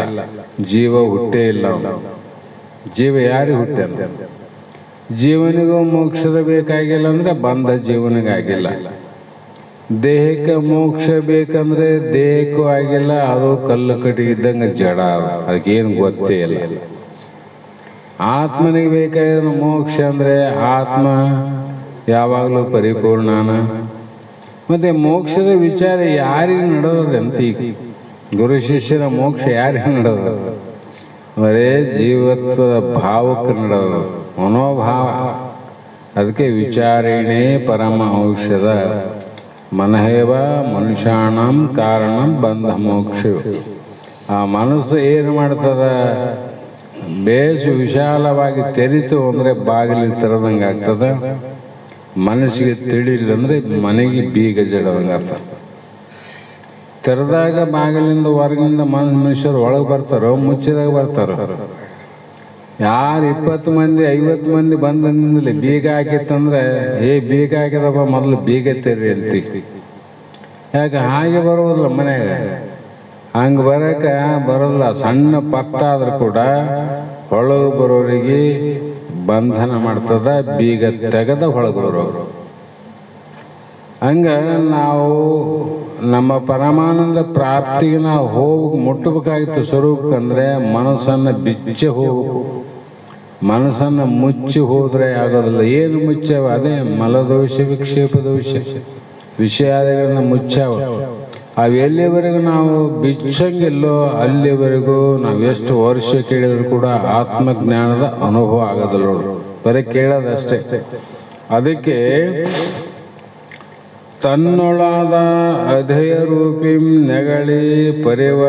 ಜೀವ ಹುಟ್ಟೇ ಇಲ್ಲ. ಅವನು ಜೀವ ಯಾರಿಗೆ ಹುಟ್ಟಾನ? ಜೀವನಿಗೂ ಮೋಕ್ಷದ ಬೇಕಾಗಿಲ್ಲ ಅಂದ್ರೆ ಬಂಧ ಜೀವನಿಗಾಗಿಲ್ಲ. ದೇಹಕ್ಕೆ ಮೋಕ್ಷ ಬೇಕಂದ್ರೆ ದೇಹಕ್ಕೂ ಆಗಿಲ್ಲ, ಅದು ಕಲ್ಲು ಕಟ್ಟಿಗಿದ್ದಂಗೆ ಜಡ, ಅದಕ್ಕೇನು ಗೊತ್ತೇ ಇಲ್ಲ. ಆತ್ಮನಿಗೆ ಬೇಕಾಗಿರೋ ಮೋಕ್ಷ ಅಂದ್ರೆ ಆತ್ಮ ಯಾವಾಗಲೂ ಪರಿಪೂರ್ಣನ. ಮತ್ತೆ ಮೋಕ್ಷದ ವಿಚಾರ ಯಾರಿಗೆ ನಡೆದಂತ? ಈಗ ಗುರು ಶಿಷ್ಯರ ಮೋಕ್ಷ ಯಾರಿಗೆ ನಡೆದ? ಬರೇ ಜೀವತ್ವದ ಭಾವಕ್ಕೆ ನಡೆದ, ಮನೋಭಾವ. ಅದಕ್ಕೆ ವಿಚಾರಣೆ ಪರಮ ಔಷಧ. ಮನಹೇವ ಮನುಷ್ಯಾಣಂ ಕಾರಣಂ ಬಂಧ ಮೋಕ್ಷ. ಆ ಮನಸ್ಸು ಏನು ಮಾಡ್ತದ, ಬೇಸು ವಿಶಾಲವಾಗಿ ತೆರಿತು ಅಂದರೆ ಬಾಗಿಲು ತೆರೆದಂಗೆ ಆಗ್ತದ. ಮನಸ್ಸಿಗೆ ತಿಳಿಲಿಲ್ಲ ಅಂದರೆ ಮನೆಗೆ ಬೀಗ ಜಡದಂಗೆ ಆಗ್ತದೆ. ತೆರೆದಾಗ ಬಾಗಿಲಿಂದ ಹೊರಗಿನಿಂದ ಮನುಷ್ಯರು ಒಳಗೆ ಬರ್ತಾರೋ, ಮುಚ್ಚಿದಾಗ ಬರ್ತಾರೋ. ಯಾರು 20 ಮಂದಿ 50 ಮಂದಿ ಬಂದಿಂದಲೇ ಬೀಗ ಹಾಕಿತ್ತಂದ್ರೆ ಬೀಗ ಹಾಕಿದಪ್ಪ ಮೊದಲು ಬೀಗ ತೆರಿ ಅಂತಿ. ಯಾಕೆ ಹಾಗೆ ಬರೋದಿಲ್ಲ ಮನೆಯಾಗ, ಹಂಗೆ ಬರೋಲ್ಲ. ಸಣ್ಣ ಪತ್ತ ಆದ್ರೂ ಕೂಡ ಒಳಗೆ ಬರೋರಿಗೆ ಬಂಧನ ಮಾಡ್ತದ, ಬೀಗ ತೆಗೆದ ಒಳಗೆ ಬರೋರು. ಹಂಗ ನಾವು ನಮ್ಮ ಪರಮಾನಂದ ಪ್ರಾಪ್ತಿಗೆ ನಾವು ಹೋಗಿ ಮುಟ್ಟಬೇಕಾಗಿತ್ತು ಸ್ವರೂಪಕ್ಕಂದ್ರೆ ಮನಸ್ಸನ್ನು ಬಿಚ್ಚಿ ಹೋಗ್ಬೇಕು. ಮನಸ್ಸನ್ನು ಮುಚ್ಚಿ ಹೋದ್ರೆ ಆಗೋದಿಲ್ಲ. ಏನು ಮುಚ್ಚಾವ? ಅದೇ ಮಲದೋಷ, ವಿಕ್ಷೇಪ ದೋಷ, ವಿಷಯಾದಿಗಳನ್ನ ಮುಚ್ಚಾವ. ಅವೆಲ್ಲಿವರೆಗೂ ನಾವು ಬಿಚ್ಚಂಗಿಲ್ಲೋ ಅಲ್ಲಿವರೆಗೂ ನಾವು ಎಷ್ಟು ವರ್ಷ ಕೇಳಿದ್ರು ಕೂಡ ಆತ್ಮಜ್ಞಾನದ ಅನುಭವ ಆಗೋದಿಲ್ಲ ನೋಡು, ಬರೀ ಕೇಳೋದಷ್ಟೇ. ಅದಕ್ಕೆ ತನ್ನೊಳಾದ ಅಧೇಯ ರೂಪಿಂ ನೆಗಳಿ ಪರಿವ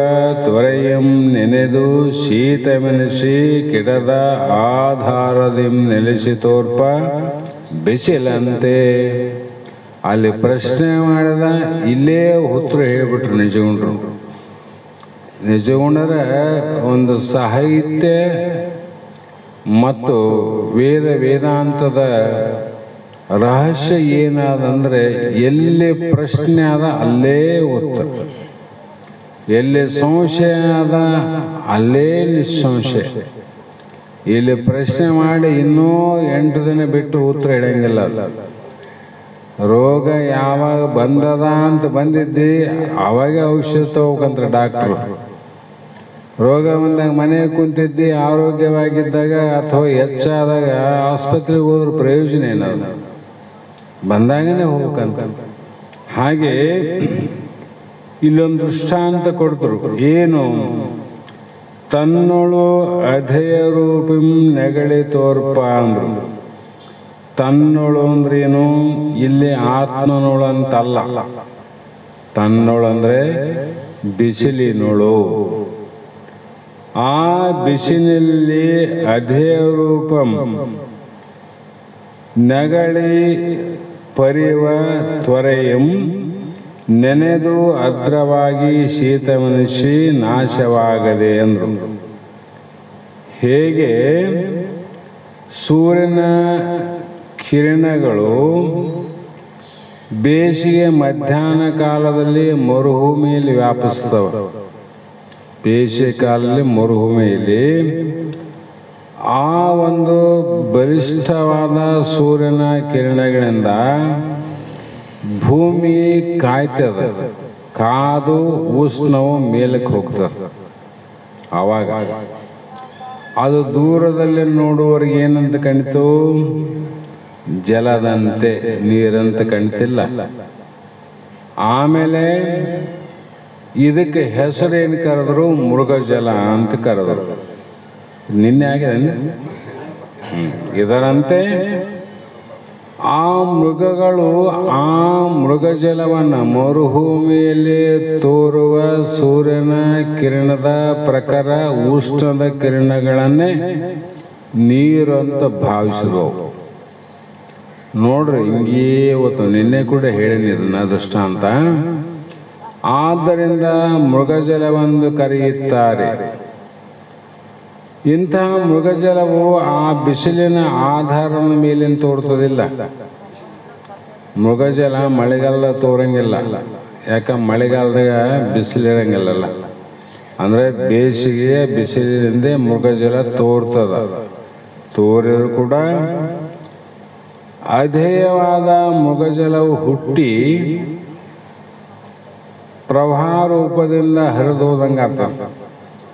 ತ್ವರೆಯಂ ನೆನೆದು ಶೀತಮೆನಿಸಿ ಕಿಡದ ಆಧಾರದಿಂ ನೆಲೆಸಿ ತೋರ್ಪ ಬಿಸಿಲಂತೆ. ಅಲ್ಲಿ ಪ್ರಶ್ನೆ ಮಾಡಿದ, ಇಲ್ಲೇ ಉತ್ತರ ಹೇಳಿಬಿಟ್ರು ನಿಜಗುಂಡ್ರು. ನಿಜಗುಂಡರ ಒಂದು ಸಾಹಿತ್ಯ ಮತ್ತು ವೇದಾಂತದ ರಹಸ್ಯ ಏನಾದಂದ್ರೆ, ಎಲ್ಲಿ ಪ್ರಶ್ನೆ ಆದ ಅಲ್ಲೇ ಉತ್ತರ, ಎಲ್ಲಿ ಸಂಶಯ ಆದ ಅಲ್ಲೇ ನಿಸ್ಸಂಶಯ. ಇಲ್ಲಿ ಪ್ರಶ್ನೆ ಮಾಡಿ ಇನ್ನೂ 8 ದಿನ ಬಿಟ್ಟು ಉತ್ತರ ಇಡಂಗಿಲ್ಲ. ರೋಗ ಯಾವಾಗ ಬಂದದ ಅಂತ ಬಂದಿದ್ದಿ ಅವಾಗ ಔಷಧ ತಗೋಬೇಕಂತ ಡಾಕ್ಟ್ರು. ರೋಗ ಬಂದಾಗ ಮನೆಗೆ ಕುಂತಿದ್ದಿ ಆರೋಗ್ಯವಾಗಿದ್ದಾಗ ಅಥವಾ ಹೆಚ್ಚಾದಾಗ ಆಸ್ಪತ್ರೆಗೆ ಹೋದ್ರ ಪ್ರಯೋಜನ ಏನದು? ಬಂದಾಗನೇ ಹೋಗ್ಬೇಕಂತ. ಹಾಗೆ ಇಲ್ಲೊಂದು ದೃಷ್ಟಾಂತ ಕೊಡ್ತರು. ಏನು? ತನ್ನೊಳು ಅಧೇಯ ರೂಪಿಂ ನೆಗಳಿ ತೋರ್ಪ ಅಂದ್ರು. ತನ್ನೊಳು ಅಂದ್ರೇನು? ಇಲ್ಲಿ ಆತ್ಮನೋಳು ಅಂತಲ್ಲ. ತನ್ನೋಳು ಅಂದ್ರೆ ಬಿಸಿಲಿನೋಳು. ಆ ಬಿಸಿಲಿನಲ್ಲಿ ಅಧೇಯ ರೂಪಂ ನೆಗಳಿ ಪರಿವ ತ್ವರೆಯಂ ನೆನೆದು ಅದ್ರವಾಗಿ ಶೀತಮನಿಸಿ ನಾಶವಾಗದೆ ಅಂದ್ರು. ಹೇಗೆ ಸೂರ್ಯನ ಕಿರಣಗಳು ಬೇಸಿಗೆ ಮಧ್ಯಾಹ್ನ ಕಾಲದಲ್ಲಿ ಮರುಭೂಮಿಯಲ್ಲಿ ವ್ಯಾಪಿಸ್ತವೆ. ಬೇಸಿಗೆ ಕಾಲದಲ್ಲಿ ಮರುಭೂಮಿಯಲ್ಲಿ ಆ ಒಂದು ಬಲಿಷ್ಠವಾದ ಸೂರ್ಯನ ಕಿರಣಗಳಿಂದ ಭೂಮಿ ಕಾಯ್ತದ, ಕಾದು ಉಷ್ಣವು ಮೇಲಕ್ಕೆ ಹೋಗ್ತದೆ. ಆವಾಗ ಅದು ದೂರದಲ್ಲಿ ನೋಡುವವರಿಗೆ ಏನಂತ ಕಾಣಿತು? ಜಲದಂತೆ, ನೀರಂತ ಕಾಣ್ತಿಲ್ಲ. ಆಮೇಲೆ ಇದಕ್ಕೆ ಹೆಸರೇನು ಕರೆದ್ರು? ಮೃಗಜಲ ಅಂತ ಕರೆದರು. ನಿನ್ನೆ ಆಗಿದೆ. ಇದರಂತೆ ಆ ಮೃಗಗಳು ಆ ಮೃಗಜಲವನ್ನು ಮರುಭೂಮಿಯಲ್ಲಿ ತೋರುವ ಸೂರ್ಯನ ಕಿರಣದ ಪ್ರಕಾರ ಉಷ್ಣದ ಕಿರಣಗಳನ್ನೇ ನೀರು ಅಂತ ಭಾವಿಸಿದವು. ನೋಡ್ರಿ, ಹಿಂಗೇ ಇವತ್ತು ನಿನ್ನೆ ಕೂಡ ಹೇಳಿನಿ ಇದನ್ನ ದೃಷ್ಟಾಂತ. ಆದ್ದರಿಂದ ಮೃಗಜಲವೆಂದು ಕರೆಯುತ್ತಾರೆ. ಇಂತಹ ಮೃಗಜಲವು ಆ ಬಿಸಿಲಿನ ಆಧಾರದ ಮೇಲಿನ ತೋರ್ತದಿಲ್ಲ. ಮೃಗಜಲ ಮಳೆಗಾಲ ತೋರಂಗಿಲ್ಲ. ಯಾಕಂದ್ರೆ ಮಳೆಗಾಲದಾಗ ಬಿಸಿಲಿರಂಗಿಲ್ಲ. ಅಂದ್ರೆ ಬೇಸಿಗೆಯ ಬಿಸಿಲಿನಿಂದ ಮೃಗಜಲ ತೋರ್ತದ. ತೋರಿದ್ರು ಕೂಡ ಅಧೇಯವಾದ ಮೃಗಜಲವು ಹುಟ್ಟಿ ಪ್ರವಾಹ ರೂಪದಿಂದ ಹರಿದು ಹೋದಂಗೆ ಆಗ್ತದೆ.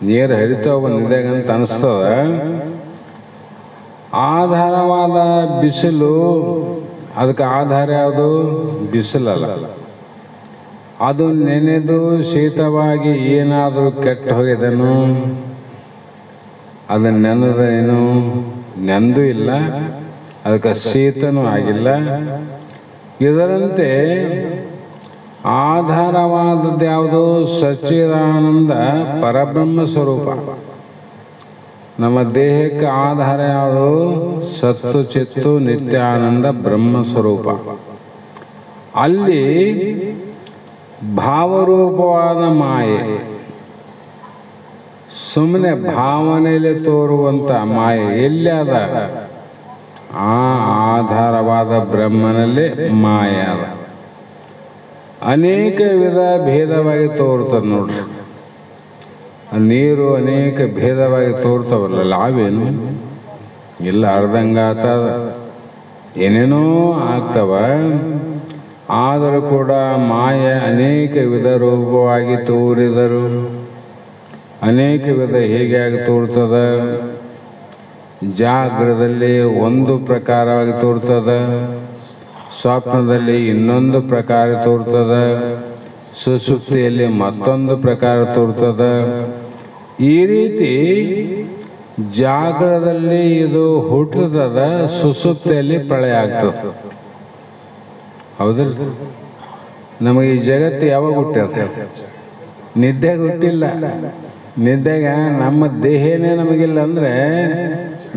ನೀರು ಹರಿತಾ ಬಂದಿದೆಗಂತ ಅನಿಸ್ತದ. ಆಧಾರವಾದ ಬಿಸಿಲು, ಅದಕ್ಕೆ ಆಧಾರ ಯಾವುದು? ಬಿಸಿಲಲ್ಲ. ಅದು ನೆನೆದು ಶೀತವಾಗಿ ಏನಾದರೂ ಕೆಟ್ಟ ಹೋಗಿದನು, ಅದನ್ನ ನೆನೆದೇನು? ನೆಂದೂ ಇಲ್ಲ, ಅದಕ್ಕೆ ಶೀತನೂ ಆಗಿಲ್ಲ. ಇದರಂತೆ ಆಧಾರವಾದದ್ದು ಯಾವುದು? ಸಚ್ಚಿದಾನಂದ ಪರಬ್ರಹ್ಮ ಸ್ವರೂಪ. ನಮ್ಮ ದೇಹಕ್ಕೆ ಆಧಾರ ಯಾವುದು? ಸತ್ತು ಚಿತ್ತು ನಿತ್ಯಾನಂದ ಬ್ರಹ್ಮ ಸ್ವರೂಪ. ಅಲ್ಲಿ ಭಾವರೂಪವಾದ ಮಾಯೆ, ಸುಮ್ಮನೆ ಭಾವನೆಯಲ್ಲಿ ತೋರುವಂತ ಮಾಯೆ ಎಲ್ಲಿ ಅದ? ಆ ಆಧಾರವಾದ ಬ್ರಹ್ಮನಲ್ಲಿ ಮಾಯೆ ಅದ. ಅನೇಕ ವಿಧ ಭೇದವಾಗಿ ತೋರ್ತದೆ ನೋಡ್ರಿ. ನೀರು ಅನೇಕ ಭೇದವಾಗಿ ತೋರ್ತವಲ್ಲ, ಲಾವೇನು ಇಲ್ಲ, ಅರ್ಧಂಗಾತ ಏನೇನೋ ಆಗ್ತವ. ಆದರೂ ಕೂಡ ಮಾಯೆ ಅನೇಕ ವಿಧ ರೂಪವಾಗಿ ತೋರಿದರು. ಅನೇಕ ವಿಧ ಹೇಗೆ ತೋರ್ತದ? ಜಾಗ್ರದಲ್ಲಿ ಒಂದು ಪ್ರಕಾರವಾಗಿ ತೋರ್ತದ, ಸ್ವಪ್ನದಲ್ಲಿ ಇನ್ನೊಂದು ಪ್ರಕಾರ ತೋರ್ತದ, ಸುಸುಪ್ತಿಯಲ್ಲಿ ಮತ್ತೊಂದು ಪ್ರಕಾರ ತೋರ್ತದ. ಈ ರೀತಿ ಜಾಗ್ರದಲ್ಲಿ ಇದು ಹುಟ್ಟುತ್ತದ, ಸುಸುಪ್ತಿಯಲ್ಲಿ ಪ್ರಳಯ ಆಗ್ತದ. ಹೌದಲ್ಲ? ನಮಗೆ ಈ ಜಗತ್ತು ಯಾವಾಗ ಹುಟ್ಟ್ಯದ? ನಿದ್ದೆಗೆ ಹುಟ್ಟಿಲ್ಲ. ನಿದ್ದೆಗೆ ನಮ್ಮ ದೇಹನೇ ನಮಗಿಲ್ಲ ಅಂದರೆ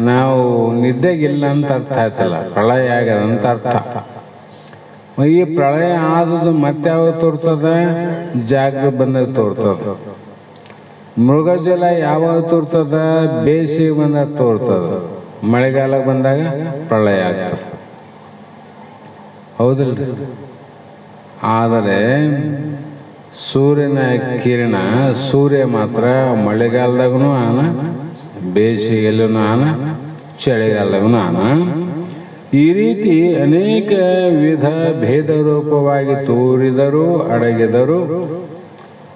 ನಾವು ನಿದ್ದೆಗಿಲ್ಲ ಅಂತ ಅರ್ಥ ಆಯ್ತಲ್ಲ, ಪ್ರಳಯ ಆಗ್ಯದಂತ ಅರ್ಥ. ಈ ಪ್ರಳಯ ಆದದ್ದು ಮತ್ತೆ ಯಾವಾಗ ತೋರ್ತದ? ಜಾಗ್ರತೆ ಬಂದಾಗ ತೋರ್ತದ. ಮೃಗಜಲ ಯಾವಾಗ ತೋರ್ತದ? ಬೇಸಿಗೆ ಬಂದಾಗ ತೋರ್ತದ. ಮಳೆಗಾಲ ಬಂದಾಗ ಪ್ರಳಯ ಆಗ್ತದೆ. ಹೌದಿಲ್ಲ? ಆದರೆ ಸೂರ್ಯನ ಕಿರಣ, ಸೂರ್ಯ ಮಾತ್ರ ಮಳೆಗಾಲದಾಗೂ ಆನ, ಬೇಸಿಗೆಯಲ್ಲೂ ಆನ, ಚಳಿಗಾಲದಾಗೂ ಆನ. ಈ ರೀತಿ ಅನೇಕ ವಿಧ ಭೇದ ರೂಪವಾಗಿ ತೋರಿದರು, ಅಡಗಿದರು.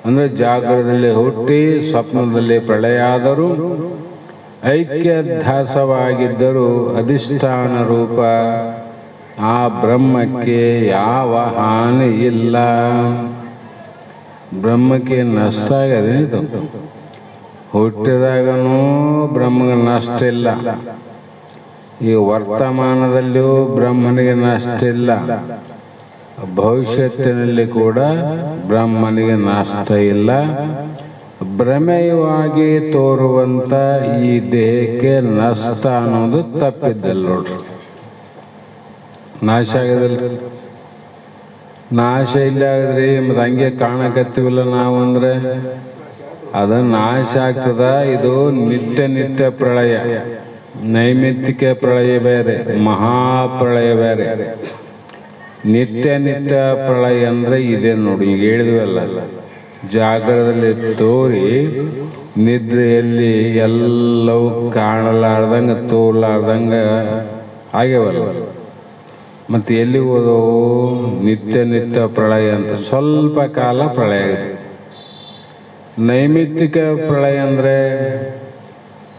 ಅಂದರೆ ಜಾಗರದಲ್ಲಿ ಹುಟ್ಟಿ ಸ್ವಪ್ನದಲ್ಲಿ ಪ್ರಳಯ ಆದರೂ ಐಕ್ಯಧ್ಯಾಸವಾಗಿದ್ದರೂ ಅಧಿಷ್ಠಾನ ರೂಪ ಆ ಬ್ರಹ್ಮಕ್ಕೆ ಯಾವ ಹಾನಿ ಇಲ್ಲ. ಬ್ರಹ್ಮಕ್ಕೆ ನಷ್ಟ ಆಗದೆ. ಇದು ಹುಟ್ಟಿದಾಗನೂ ಬ್ರಹ್ಮಗೆ ನಷ್ಟ ಇಲ್ಲ, ಈ ವರ್ತಮಾನದಲ್ಲಿಯೂ ಬ್ರಹ್ಮನಿಗೆ ನಷ್ಟ ಇಲ್ಲ, ಭವಿಷ್ಯತ್ತಿನಲ್ಲಿ ಕೂಡ ಬ್ರಹ್ಮನಿಗೆ ನಷ್ಟ ಇಲ್ಲ. ಭ್ರಮೆಯವಾಗಿ ತೋರುವಂತ ಈ ದೇಹಕ್ಕೆ ನಷ್ಟ ಅನ್ನೋದು ತಪ್ಪಿದ್ದಲ್ಲ ನೋಡ್ರಿ. ನಾಶ ಆಗದಿಲ್ಲ. ನಾಶ ಇಲ್ಲ ಆಗಿದ್ರಿ ಮತ್ತು ಹಂಗೆ ಕಾಣಕತ್ತೀವಲ್ಲ ನಾವು ಅಂದರೆ ಅದು ನಾಶ ಆಗ್ತದ. ಇದು ನಿತ್ಯ ಪ್ರಳಯ, ನೈಮಿತ್ತಿಕ ಪ್ರಳಯ ಬೇರೆ, ಮಹಾಪ್ರಳಯ ಬೇರೆ. ನಿತ್ಯ ಪ್ರಳಯ ಅಂದರೆ ಇದೆ ನೋಡಿ. ಈಗ ಹೇಳಿದ್ವಲ್ಲ, ಜಾಗರದಲ್ಲಿ ತೋರಿ ನಿದ್ರೆಯಲ್ಲಿ ಎಲ್ಲವೂ ಕಾಣಲಾರ್ದಂಗೆ ತೋರ್ಲಾರ್ದಂಗೆ ಆಗ್ಯವಲ್ಲ. ಮತ್ತು ಎಲ್ಲಿ ಹೋದವು? ನಿತ್ಯ ಪ್ರಳಯ ಅಂತ ಸ್ವಲ್ಪ ಕಾಲ ಪ್ರಳಯ ಆಗಿದೆ. ನೈಮಿತ್ತಿಕ ಪ್ರಳಯ ಅಂದರೆ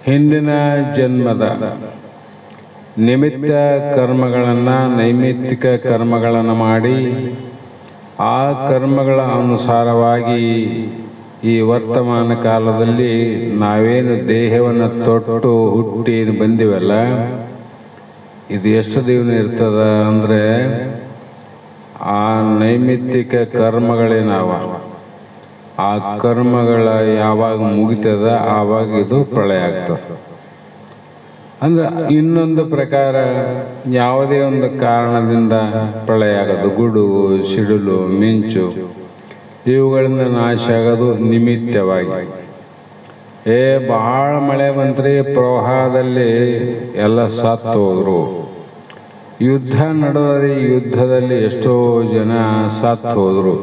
ಹಿಂದಿನ ಜನ್ಮದ ನಿಮಿತ್ತ ಕರ್ಮಗಳನ್ನು, ನೈಮಿತ್ತಿಕ ಕರ್ಮಗಳನ್ನು ಮಾಡಿ ಆ ಕರ್ಮಗಳ ಅನುಸಾರವಾಗಿ ಈ ವರ್ತಮಾನ ಕಾಲದಲ್ಲಿ ನಾವೇನು ದೇಹವನ್ನು ತೊಟ್ಟು ಹುಟ್ಟಿ ಬಂದಿವಲ್ಲ, ಇದು ಎಷ್ಟು ದಿನ ಇರ್ತದ ಅಂದರೆ ಆ ನೈಮಿತ್ತಿಕ ಕರ್ಮಗಳೇನಾವ, ಆ ಕರ್ಮಗಳ ಯಾವಾಗ ಮುಗಿತದ ಆವಾಗ ಇದು ಪ್ರಳಯ ಆಗ್ತದೆ. ಅಂದ್ರೆ ಇನ್ನೊಂದು ಪ್ರಕಾರ ಯಾವುದೇ ಒಂದು ಕಾರಣದಿಂದ ಪ್ರಳಯ ಆಗೋದು, ಗುಡುಗು, ಸಿಡಿಲು, ಮಿಂಚು ಇವುಗಳಿಂದ ನಾಶ ಆಗೋದು ನಿಮಿತ್ತವಾಗಿ. ಬಹಳ ಮಳೆ ಬಂತ್ರಿ, ಪ್ರವಾಹದಲ್ಲಿ ಎಲ್ಲ ಸತ್ತು ಹೋದ್ರು. ಯುದ್ಧ ನಡೆದರೆ ಯುದ್ಧದಲ್ಲಿ ಎಷ್ಟೋ ಜನ ಸತ್ತು ಹೋದ್ರು.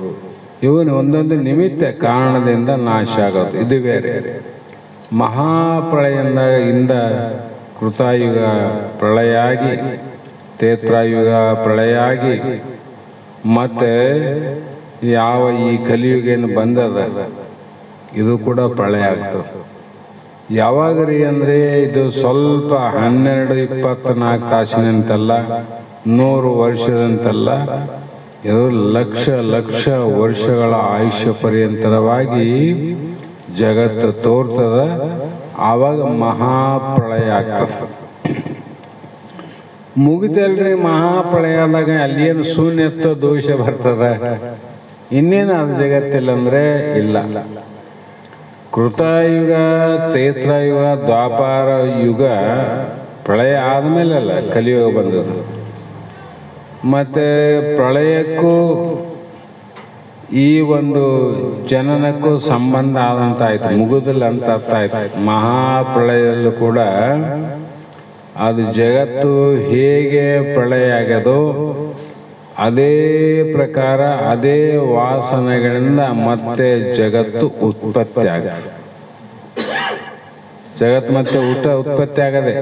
ಇವನು ಒಂದೊಂದು ನಿಮಿತ್ತ ಕಾರಣದಿಂದ ನಾಶ ಆಗೋದು, ಇದು ಬೇರೆ. ಮಹಾಪ್ರಳಯದಿಂದ ಕೃತಾಯುಗ ಪ್ರಳಯ ಆಗಿ, ತೇತ್ರಾಯುಗ ಪ್ರಳಯ ಆಗಿ, ಮತ್ತೆ ಯಾವ ಈ ಕಲಿಯುಗೇನು ಬಂದದ ಇದು ಕೂಡ ಪ್ರಳಯ ಆಗ್ತದೆ. ಯಾವಾಗ್ರಿ ಅಂದರೆ ಇದು ಸ್ವಲ್ಪ 12-24 ತಾಸಿನಂತಲ್ಲ, 100 ವರ್ಷದಂತಲ್ಲ, ಇದು ಲಕ್ಷ ವರ್ಷಗಳ ಆಯುಷ್ಯ ಪರ್ಯಂತರವಾಗಿ ಜಗತ್ತು ತೋರ್ತದ. ಆವಾಗ ಮಹಾಪ್ರಳಯ ಆಗ್ತದೆ. ಮುಗಿತಲ್ರಿ ಮಹಾಪ್ರಳಯ ಆದಾಗ ಅಲ್ಲೇನು ಶೂನ್ಯತ್ವ ದೋಷ ಬರ್ತದ? ಇನ್ನೇನು ಅದು ಜಗತ್ತಿಲ್ಲ ಅಂದರೆ ಇಲ್ಲ. ಕೃತಯುಗ, ತ್ರೇತಾಯುಗ, ದ್ವಾಪಾರ ಯುಗ ಪ್ರಳಯ ಆದಮೇಲಲ್ಲ ಕಲಿಯುಗ ಬಂದದ್ದು. ಮತ್ತು ಪ್ರಳಯಕ್ಕೂ ಈ ಒಂದು ಜನನಕ್ಕೂ ಸಂಬಂಧ ಆದಂತ ಆಯ್ತು, ಮುಗುದಿಲ್ಲ ಅಂತ ಅರ್ಥ ಆಯ್ತು. ಮಹಾಪ್ರಳಯದಲ್ಲೂ ಕೂಡ ಅದು ಜಗತ್ತು ಹೇಗೆ ಪ್ರಳಯ ಆಗ್ಯದೋ ಅದೇ ಪ್ರಕಾರ ಅದೇ ವಾಸನೆಗಳಿಂದ ಮತ್ತೆ ಜಗತ್ತು ಉತ್ಪತ್ತಿ ಆಗ, ಜಗತ್ತು ಮತ್ತೆ ಉತ್ಪತ್ತಿ ಆಗದೆ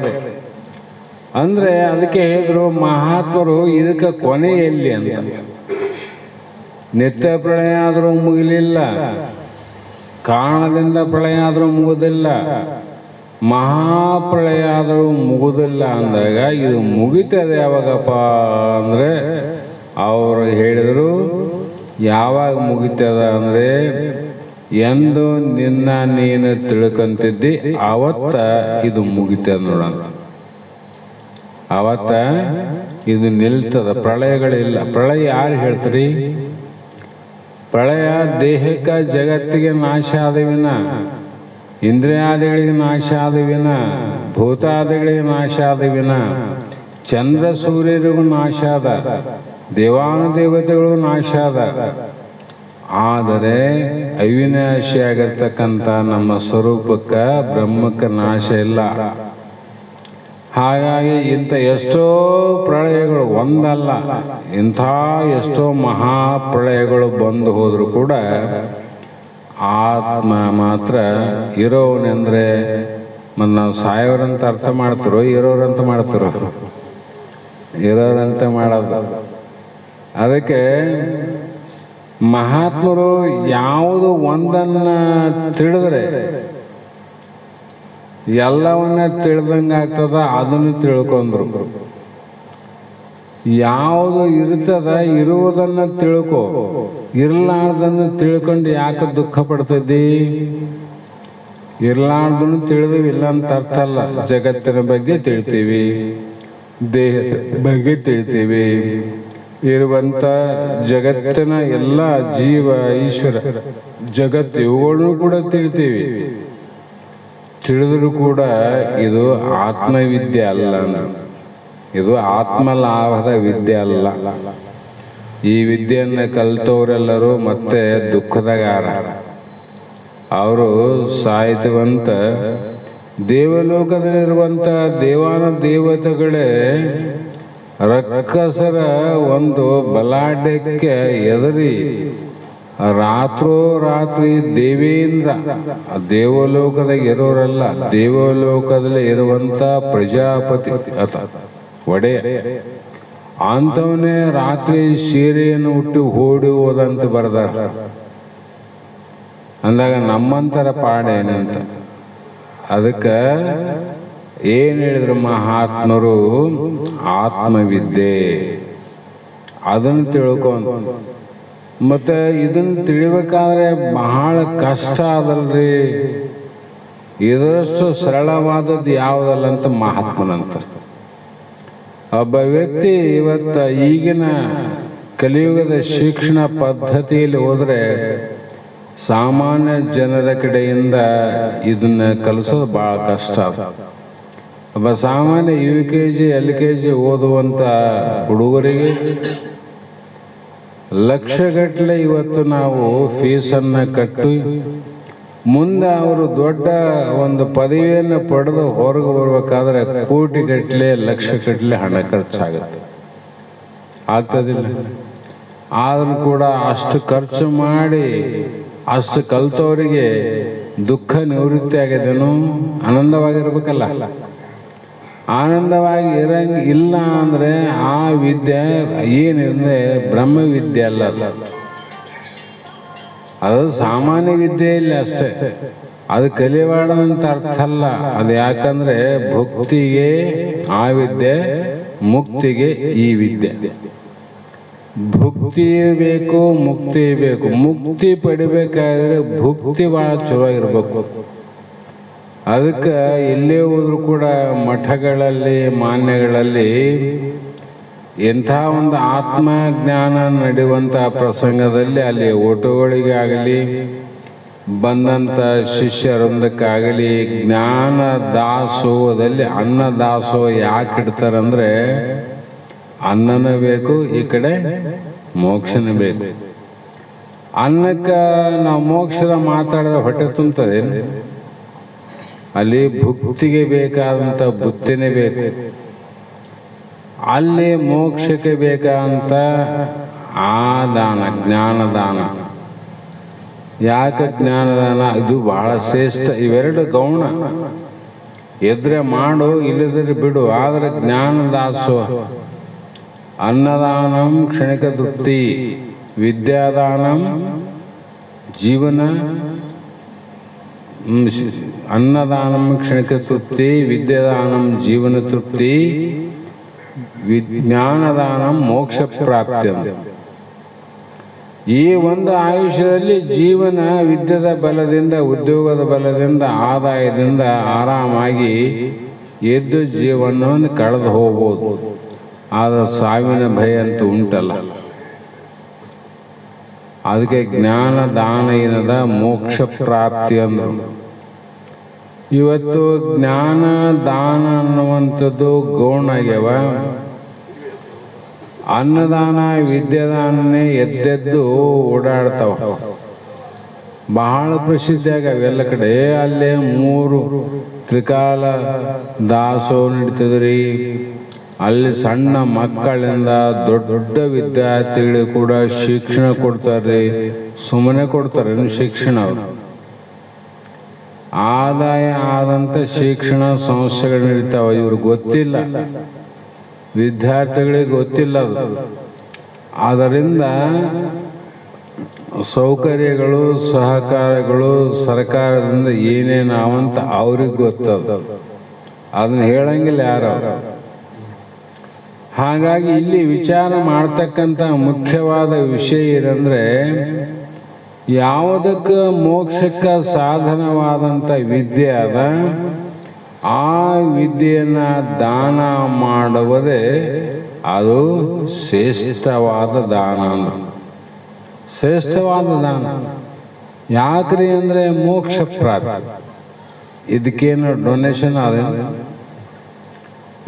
ಅಂದ್ರೆ ಅದಕ್ಕೆ ಹೇಳಿದ್ರು ಮಹಾತ್ಮರು ಇದಕ್ಕೆ ಕೊನೆ ಎಲ್ಲಿ ಅಂತ. ನಿತ್ಯ ಪ್ರಳಯ ಆದರೂ ಮುಗಿಲಿಲ್ಲ, ಕಾರಣದಿಂದ ಪ್ರಳಯ ಆದರೂ ಮುಗುದಿಲ್ಲ, ಮಹಾಪ್ರಳಯ ಆದರೂ ಮುಗುದಿಲ್ಲ ಅಂದಾಗ ಇದು ಮುಗಿತದೆ ಯಾವಾಗಪ್ಪ ಅಂದರೆ ಅವರು ಹೇಳಿದರು ಯಾವಾಗ ಮುಗಿತದ ಅಂದರೆ ಎಂದು ನಿನ್ನ ನೀನು ತಿಳ್ಕೊಂತಿದ್ದಿ ಅವತ್ತ ಇದು ಮುಗಿತದ ನೋಡೋಣ. ಅವತ್ತ ಇದು ನಿಲ್ತದ, ಪ್ರಳಯಗಳಿಲ್ಲ. ಪ್ರಳಯ ಯಾರು ಹೇಳ್ತೀರಿ? ಪ್ರಳಯ ದೇಹಕ್ಕೆ ಜಗತ್ತಿಗೆ ನಾಶ ಆದವಿನ, ಇಂದ್ರಿಯಾದಿಗಳಿಗೆ ನಾಶ ಆದವಿನ, ಭೂತಾದಿಗಳಿಗೆ ನಾಶ ಆದವಿನ, ಚಂದ್ರ ಸೂರ್ಯರಿಗೂ ನಾಶ ಆದ, ದೇವಾನುದೇವತೆಗಳಿಗೂ ನಾಶ ಆದ. ಆದರೆ ಅವಿನಾಶಿಯಾಗಿರ್ತಕ್ಕಂಥ ನಮ್ಮ ಸ್ವರೂಪಕ್ಕೆ ಬ್ರಹ್ಮಕ್ಕೆ ನಾಶ ಇಲ್ಲ. ಹಾಗಾಗಿ ಇಂಥ ಎಷ್ಟೋ ಪ್ರಳಯಗಳು ಒಂದಲ್ಲ, ಇಂಥ ಎಷ್ಟೋ ಮಹಾಪ್ರಳಯಗಳು ಬಂದು ಹೋದರೂ ಕೂಡ ಆತ್ಮ ಮಾತ್ರ ಇರೋವನೆಂದರೆ ಮತ್ತು ನಾವು ಸಾಯೋರಂತ ಅರ್ಥ ಮಾಡ್ತಿರೋ ಇರೋರಂತ ಮಾಡ್ತಿರೋ? ಇರೋರಂತ ಮಾಡೋದು. ಅದಕ್ಕೆ ಮಹಾತ್ಮರು ಯಾವುದು ಒಂದನ್ನು ತಿಳಿದ್ರೆ ಎಲ್ಲವನ್ನ ತಿಳಿದಂಗೆ ಆಗ್ತದ ಅದನ್ನು ತಿಳ್ಕೊಂಡ್ರು. ಯಾವುದು ಇರ್ತದ ಇರುವುದನ್ನು ತಿಳ್ಕೊ, ಇರ್ಲಾರ್ದನ್ನು ತಿಳ್ಕೊಂಡು ಯಾಕೆ ದುಃಖ ಪಡ್ತಿದ್ದಿ? ಇರ್ಲಾರ್ದನ್ನು ತಿಳಿದಿಲ್ಲ ಅಂತ ಅರ್ಥ ಅಲ್ಲ. ಜಗತ್ತಿನ ಬಗ್ಗೆ ತಿಳ್ತೀವಿ, ದೇಹದ ಬಗ್ಗೆ ತಿಳ್ತೀವಿ, ಇರುವಂತ ಜಗತ್ತಿನ ಎಲ್ಲ ಜೀವ ಈಶ್ವರ ಜಗತ್ತು ಇವುಗಳನ್ನು ಕೂಡ ತಿಳ್ತೀವಿ. ತಿಳಿದರೂ ಕೂಡ ಇದು ಆತ್ಮವಿದ್ಯೆ ಅಲ್ಲ, ಇದು ಆತ್ಮಲಾಭದ ವಿದ್ಯೆ ಅಲ್ಲ. ಈ ವಿದ್ಯೆಯನ್ನು ಕಲಿತವರೆಲ್ಲರೂ ಮತ್ತೆ ದುಃಖದಗಾರ. ಅವರು ಸಾಹಿತ್ಯವಂತ ದೇವಲೋಕದಲ್ಲಿರುವಂಥ ದೇವಾನ ದೇವತೆಗಳೇ ರಕ್ಕಸರ ಒಂದು ಬಲಾಢ್ಯಕ್ಕೆ ಎದರಿ ರಾತ್ರೋರಾತ್ರಿ ದೇವೇಂದ್ರ, ದೇವಲೋಕದಾಗ ಇರೋರಲ್ಲ, ದೇವಲೋಕದಲ್ಲಿ ಇರುವಂತ ಪ್ರಜಾಪತಿ ಒಡೆಯ ಅಂಥವನೇ ರಾತ್ರಿ ಸೀರೆಯನ್ನು ಹುಟ್ಟಿ ಓಡಿ ಹೋದಂತ ಬರೆದಾರ. ಅಂದಾಗ ನಮ್ಮಂತರ ಪಾಡೇನಂತ. ಅದಕ್ಕೆ ಏನು ಹೇಳಿದ್ರು ಮಹಾತ್ಮರು? ಆತ್ಮವಿದ್ಯೆ ಅದನ್ನು ತಿಳ್ಕೊಂಡು ಮತ್ತೆ ಇದನ್ನು ತಿಳಿಬೇಕಾದ್ರೆ ಬಹಳ ಕಷ್ಟ ಅದಲ್ರಿ. ಇದರಷ್ಟು ಸರಳವಾದದ್ದು ಯಾವುದಲ್ಲ ಅಂತ ಮಹಾತ್ಮನಂತ. ಒಬ್ಬ ವ್ಯಕ್ತಿ ಇವತ್ತ ಈಗಿನ ಕಲಿಯುಗದ ಶಿಕ್ಷಣ ಪದ್ಧತಿಯಲ್ಲಿ ಹೋದರೆ ಸಾಮಾನ್ಯ ಜನರ ಕಡೆಯಿಂದ ಇದನ್ನ ಕಲಿಸೋದು ಭಾಳ ಕಷ್ಟ. ಒಬ್ಬ ಸಾಮಾನ್ಯ UKG LKG ಓದುವಂಥ ಹುಡುಗರಿಗೆ ಲಕ್ಷಗಟ್ಟಲೆ ಇವತ್ತು ನಾವು ಫೀಸನ್ನು ಕಟ್ಟಿ ಮುಂದೆ ಅವರು ದೊಡ್ಡ ಒಂದು ಪದವಿಯನ್ನು ಪಡೆದು ಹೊರಗೆ ಬರ್ಬೇಕಾದ್ರೆ ಕೋಟಿಗಟ್ಟಲೆ ಲಕ್ಷಗಟ್ಟಲೆ ಹಣ ಖರ್ಚಾಗುತ್ತೆ. ಆಗ್ತದಿಲ್ಲ? ಆದರೂ ಕೂಡ ಅಷ್ಟು ಖರ್ಚು ಮಾಡಿ ಅಷ್ಟು ಕಲ್ತವರಿಗೆ ದುಃಖ ನಿವೃತ್ತಿ ಆಗಿದೇನು? ಆನಂದವಾಗಿರ್ಬೇಕಲ್ಲ. ಆನಂದವಾಗಿ ಇಲ್ಲ ಅಂದರೆ ಆ ವಿದ್ಯೆ ಏನಿದೆ ಬ್ರಹ್ಮವಿದ್ಯೆ ಅಲ್ಲ. ಅದು ಸಾಮಾನ್ಯ ವಿದ್ಯೆ ಇಲ್ಲ ಅಷ್ಟೇ. ಅದು ಕಲಿಬಾರ್ದಂತ ಅರ್ಥ ಅಲ್ಲ. ಅದು ಯಾಕಂದ್ರೆ ಭಕ್ತಿಗೆ ಆ ವಿದ್ಯೆ, ಮುಕ್ತಿಗೆ ಈ ವಿದ್ಯೆ. ಭಕ್ತಿ ಬೇಕು, ಮುಕ್ತಿ ಬೇಕು. ಮುಕ್ತಿ ಪಡಿಬೇಕಾದ್ರೆ ಭಕ್ತಿ ಭಾಳ ಚಲೋ ಇರಬೇಕು. ಅದಕ್ಕೆ ಎಲ್ಲೇ ಹೋದ್ರೂ ಕೂಡ ಮಠಗಳಲ್ಲಿ ಮಾನ್ಯಗಳಲ್ಲಿ ಎಂಥ ಒಂದು ಆತ್ಮಜ್ಞಾನ ನಡೆಯುವಂಥ ಪ್ರಸಂಗದಲ್ಲಿ ಅಲ್ಲಿ ಓಟುಗಳಿಗಾಗಲಿ ಬಂದಂಥ ಶಿಷ್ಯರೊಂದಕ್ಕಾಗಲಿ ಜ್ಞಾನ ದಾಸೋಹದಲ್ಲಿ ಅನ್ನ ದಾಸೋಹ ಯಾಕೆ ಇಡ್ತಾರಂದ್ರೆ ಅನ್ನನೂ ಬೇಕು, ಈ ಕಡೆ ಮೋಕ್ಷನೂ ಬೇಕು. ಅನ್ನಕ್ಕೆ ನಾವು ಮೋಕ್ಷದ ಮಾತಾಡಿದ್ರೆ ಹೊಟ್ಟೆ ತುಂಬ್ತದೆ, ಅಲ್ಲಿ ಭುಕ್ತಿಗೆ ಬೇಕಾದಂಥ ಬುತ್ತಿನೇ ಬೇಕು. ಅಲ್ಲಿ ಮೋಕ್ಷಕ್ಕೆ ಬೇಕಾದಂಥ ಆ ದಾನ, ಜ್ಞಾನದಾನ. ಯಾಕೆ ಜ್ಞಾನದಾನ? ಇದು ಬಹಳ ಶ್ರೇಷ್ಠ. ಇವೆರಡು ಗೌಣ. ಎದ್ರೆ ಮಾಡು, ಇಲ್ಲದ್ರೆ ಬಿಡು. ಆದರೆ ಜ್ಞಾನದಾಸೋಹ, ಅನ್ನದಾನಂ ಕ್ಷಣಿಕ ತೃಪ್ತಿ, ವಿದ್ಯಾದಾನಂ ಜೀವನ, ಅನ್ನದಾನಂ ಕ್ಷಣಿಕ ತೃಪ್ತಿ, ವಿದ್ಯಾದಾನಂ ಜೀವನ ತೃಪ್ತಿ, ವಿಜ್ಞಾನದಾನಂ ಮೋಕ್ಷ ಪ್ರಾಪ್ತಿ ಅಂತ. ಈ ಒಂದು ಆಯುಷ್ಯದಲ್ಲಿ ಜೀವನ ವಿದ್ಯೆದ ಬಲದಿಂದ, ಉದ್ಯೋಗದ ಬಲದಿಂದ, ಆದಾಯದಿಂದ ಆರಾಮಾಗಿ ಎದ್ದು ಜೀವನವನ್ನು ಕಳೆದು ಹೋಗ್ಬೋದು. ಆದರೆ ಸಾವಿನ ಭಯ ಅಂತೂ ಉಂಟಲ್ಲ. ಅದಕ್ಕೆ ಜ್ಞಾನ ದಾನ ಏನದ ಮೋಕ್ಷ ಪ್ರಾಪ್ತಿ ಅಂದರು. ಇವತ್ತು ಜ್ಞಾನ ದಾನ ಅನ್ನುವಂಥದ್ದು ಗೌಣ ಆಗ್ಯಾವ. ಅನ್ನದಾನ ವಿದ್ಯಾದಾನನೇ ಎದ್ದೆದ್ದು ಓಡಾಡ್ತಾವ. ಬಹಳ ಪ್ರಸಿದ್ಧಿ ಆಗ್ಯಾವ ಎಲ್ಲ ಕಡೆ. ಅಲ್ಲೇ 3 ತ್ರಿಕಾಲ ದಾಸೋಹ ನಡೀತದ್ರಿ. ಅಲ್ಲಿ ಸಣ್ಣ ಮಕ್ಕಳಿಂದ ದೊಡ್ಡ ವಿದ್ಯಾರ್ಥಿಗಳಿಗೆ ಕೂಡ ಶಿಕ್ಷಣ ಕೊಡ್ತಾರೆ. ಸುಮ್ಮನೆ ಕೊಡ್ತಾರೆ ಶಿಕ್ಷಣ. ಆದಾಯ ಆದಂಥ ಶಿಕ್ಷಣ ಸಂಸ್ಥೆಗಳು ನಡೀತಾವ. ಇವ್ರಿಗೆ ಗೊತ್ತಿಲ್ಲ, ವಿದ್ಯಾರ್ಥಿಗಳಿಗೆ ಗೊತ್ತಿಲ್ಲ ಅದು. ಆದ್ದರಿಂದ ಸೌಕರ್ಯಗಳು ಸಹಕಾರಗಳು ಸರ್ಕಾರದಿಂದ ಏನೇನಾವಂತ ಅವ್ರಿಗೆ ಗೊತ್ತದ. ಅದನ್ನ ಹೇಳಂಗಿಲ್ಲ ಯಾರು. ಹಾಗಾಗಿ ಇಲ್ಲಿ ವಿಚಾರ ಮಾಡ್ತಕ್ಕಂಥ ಮುಖ್ಯವಾದ ವಿಷಯ ಏನಂದ್ರೆ, ಯಾವುದಕ್ಕೆ ಮೋಕ್ಷಕ್ಕೆ ಸಾಧನವಾದಂಥ ವಿದ್ಯೆ ಅದ, ಆ ವಿದ್ಯೆಯನ್ನು ದಾನ ಮಾಡುವುದೇ ಅದು ಶ್ರೇಷ್ಠವಾದ ದಾನ. ಅಂದ್ರೆ ಶ್ರೇಷ್ಠವಾದ ದಾನ ಯಾಕ್ರಿ ಅಂದರೆ ಮೋಕ್ಷ ಪ್ರಾಪ್ತಿ. ಇದಕ್ಕೇನು ಡೊನೇಷನ್ ಅದೇನು?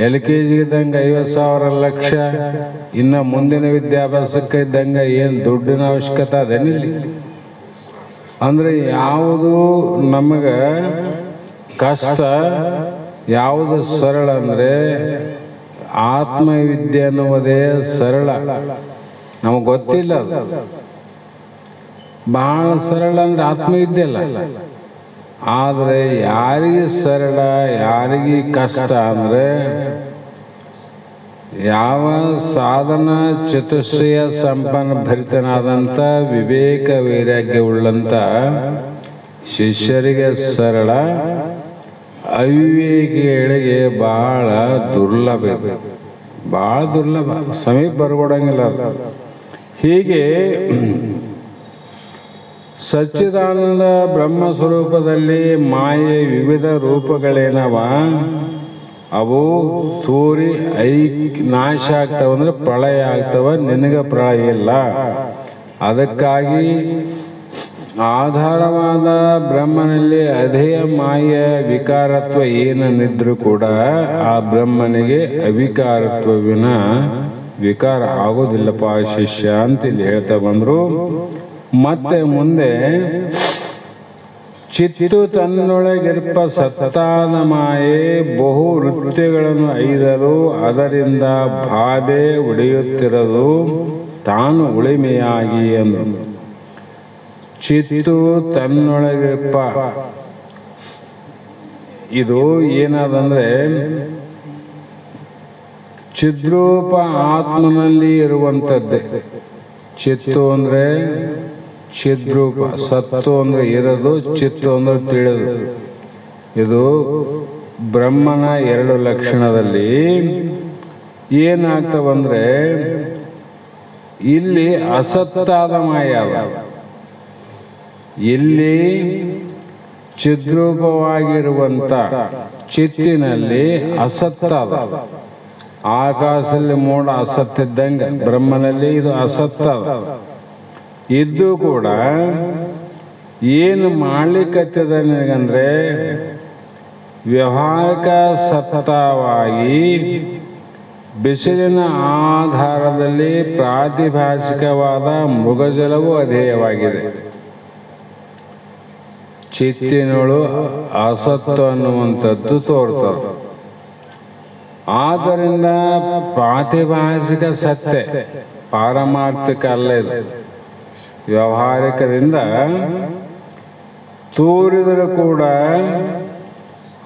LKG ಇದ್ದಂಗೆ 50,000 ಲಕ್ಷ, ಇನ್ನು ಮುಂದಿನ ವಿದ್ಯಾಭ್ಯಾಸಕ್ಕೆ ಇದ್ದಂಗೆ ಏನು ದುಡ್ಡಿನ ಅವಶ್ಯಕತೆ ಅದೇನಿಲ್ಲ. ಅಂದರೆ ಯಾವುದು ನಮಗೆ ಕಷ್ಟ, ಯಾವುದು ಸರಳ ಅಂದರೆ ಆತ್ಮವಿದ್ಯೆ ಅನ್ನುವುದೇ ಸರಳ. ನಮಗೆ ಗೊತ್ತಿಲ್ಲ ಅದು. ಬಹಳ ಸರಳ ಅಂದರೆ ಆತ್ಮವಿದ್ಯೆ ಅಲ್ಲ. ಆದರೆ ಯಾರಿಗೆ ಸರಳ ಯಾರಿಗೆ ಕಷ್ಟ ಅಂದರೆ, ಯಾವ ಸಾಧನ ಚತುಷ್ಟಯ ಸಂಪನ್ನ ಭರಿತನಾದಂಥ ವಿವೇಕ ವೈರಾಗ್ಯವುಳ್ಳಂಥ ಶಿಷ್ಯರಿಗೆ ಸರಳ, ಅವಿವೇಕಿಗಳಿಗೆ ಬಹಳ ದುರ್ಲಭ. ಬಹಳ ದುರ್ಲಭ, ಸಮೀಪ ಬರ್ಕೊಡಂಗಿಲ್ಲ. ಹೀಗೆ ಸಚ್ಚಿದಾನಂದ ಬ್ರಹ್ಮ ಸ್ವರೂಪದಲ್ಲಿ ಮಾಯೆ ವಿವಿಧ ರೂಪಗಳೇನವ, ಅವು ತೂರಿ ನಾಶ ಆಗ್ತಾವ ಅಂದ್ರೆ ಪ್ರಳಯ ಆಗ್ತಾವ. ನಿನಗೆ ಪ್ರಳಯ ಇಲ್ಲ. ಅದಕ್ಕಾಗಿ ಆಧಾರವಾದ ಬ್ರಹ್ಮನಲ್ಲಿ ಅಧೇಯ ಮಾಯ ವಿಕಾರತ್ವ ಏನನ್ನಿದ್ರೂ ಕೂಡ ಆ ಬ್ರಹ್ಮನಿಗೆ ಅವಿಕಾರತ್ವವಿನ ವಿಕಾರ ಆಗೋದಿಲ್ಲಪ್ಪ ಶಿಷ್ಯ ಅಂತ ಇಲ್ಲಿ ಹೇಳ್ತಾ ಬಂದ್ರು. ಮತ್ತೆ ಮುಂದೆ ಚಿತ್ತು ತನ್ನೊಳಗಿರ್ಪ ಸತ್ತಾದ ಮಾಯೆ ಬಹು ವೃತ್ತಿಗಳನ್ನು ಐದರು, ಅದರಿಂದ ಬಾಧೆ ಉಳಿಯುತ್ತಿರದು ತಾನು ಉಳಿಮೆಯಾಗಿ ಎಂದು. ಚಿತ್ತು ತನ್ನೊಳಗಿರ್ಪ ಇದು ಏನಾದಂದ್ರೆ, ಚಿದ್ರೂಪ ಆತ್ಮನಲ್ಲಿ ಇರುವಂಥದ್ದೇ. ಚಿತ್ತು ಅಂದ್ರೆ ಚಿದ್ರೂಪ, ಸತ್ತು ಅಂದ್ರೆ ಇರೋದು, ಚಿತ್ತು ಅಂದ್ರೆ ತಿಳಿದು. ಇದು ಬ್ರಹ್ಮನ 2 ಲಕ್ಷಣದಲ್ಲಿ ಏನಾಗ್ತವಂದ್ರೆ, ಇಲ್ಲಿ ಅಸತ್ತಾದ ಮಾಯ ಅದ, ಇಲ್ಲಿ ಚಿದ್ರೂಪವಾಗಿರುವಂತ ಚಿತ್ತಿನಲ್ಲಿ ಅಸತ್ತಾದ. ಆಕಾಶದಲ್ಲಿ ಮೋಡ ಅಸತ್ತಿದ್ದಂಗೆ ಬ್ರಹ್ಮನಲ್ಲಿ ಇದು ಅಸತ್ತ ಇದ್ದು ಕೂಡ ಏನು ಮಾಡ್ಲಿಕ್ಕತ್ತದ ನನಗಂದ್ರೆ ವ್ಯವಹಾರಿಕ ಸತ್ತವಾಗಿ ಬಿಸಿಲಿನ ಆಧಾರದಲ್ಲಿ ಪ್ರಾತಿಭಾಷಿಕವಾದ ಮೃಗಜಲವು ಅಧೇಯವಾಗಿದೆ. ಚಿತ್ತಿನೊಳು ಅಸತ್ತು ಅನ್ನುವಂಥದ್ದು ತೋರ್ತದೆ. ಆದ್ದರಿಂದ ಪ್ರಾತಿಭಾಷಿಕ ಸತ್ಯ ಪಾರಮಾರ್ಥಿಕ ಅಲ್ಲ, ಇದು ವ್ಯವಹಾರಿಕದಿಂದ ತೋರಿದರೂ ಕೂಡ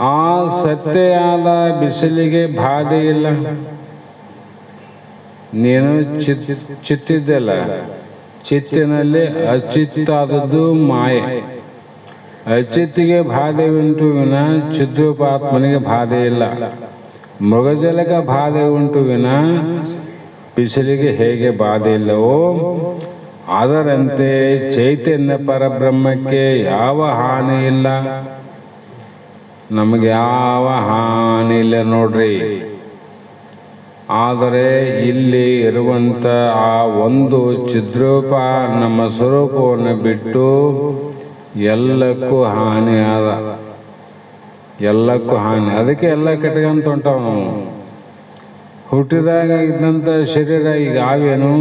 ಆ ಸತ್ಯವಾದ ಬಿಸಿಲಿಗೆ ಬಾಧೆ ಇಲ್ಲ. ನೀನು ಚಿತ್ತಿದ್ದಲ್ಲ, ಚಿತ್ತಿನಲ್ಲಿ ಅಚಿತ್ತಾದದ್ದು ಮಾಯೆ. ಅಚಿತ್ತಿಗೆ ಬಾಧೆ ಉಂಟು ವಿನ ಚಿದ್ರೂಪಾತ್ಮನಿಗೆ ಬಾಧೆ ಇಲ್ಲ. ಮೃಗಜಲಕ ಬಾಧೆ ಉಂಟು ವಿನ ಬಿಸಿಲಿಗೆ ಹೇಗೆ ಬಾಧೆ ಇಲ್ಲವೋ ಅದರಂತೆ ಚೈತನ್ಯ ಪರಬ್ರಹ್ಮಕ್ಕೆ ಯಾವ ಹಾನಿ ಇಲ್ಲ. ನಮಗೆ ಯಾವ ಹಾನಿ ಇಲ್ಲ ನೋಡ್ರಿ. ಆದರೆ ಇಲ್ಲಿ ಇರುವಂಥ ಆ ಒಂದು ಚಿದ್ರೂಪ ನಮ್ಮ ಸ್ವರೂಪವನ್ನು ಬಿಟ್ಟು ಎಲ್ಲಕ್ಕೂ ಹಾನಿ ಆದ, ಎಲ್ಲಕ್ಕೂ ಹಾನಿ. ಅದಕ್ಕೆ ಎಲ್ಲ ಕೆಟ್ಕಂತ ಹೊಂಟಾವ. ನಾವು ಹುಟ್ಟಿದಾಗ ಇದ್ದಂಥ ಶರೀರ ಈಗ ಆವೇನು,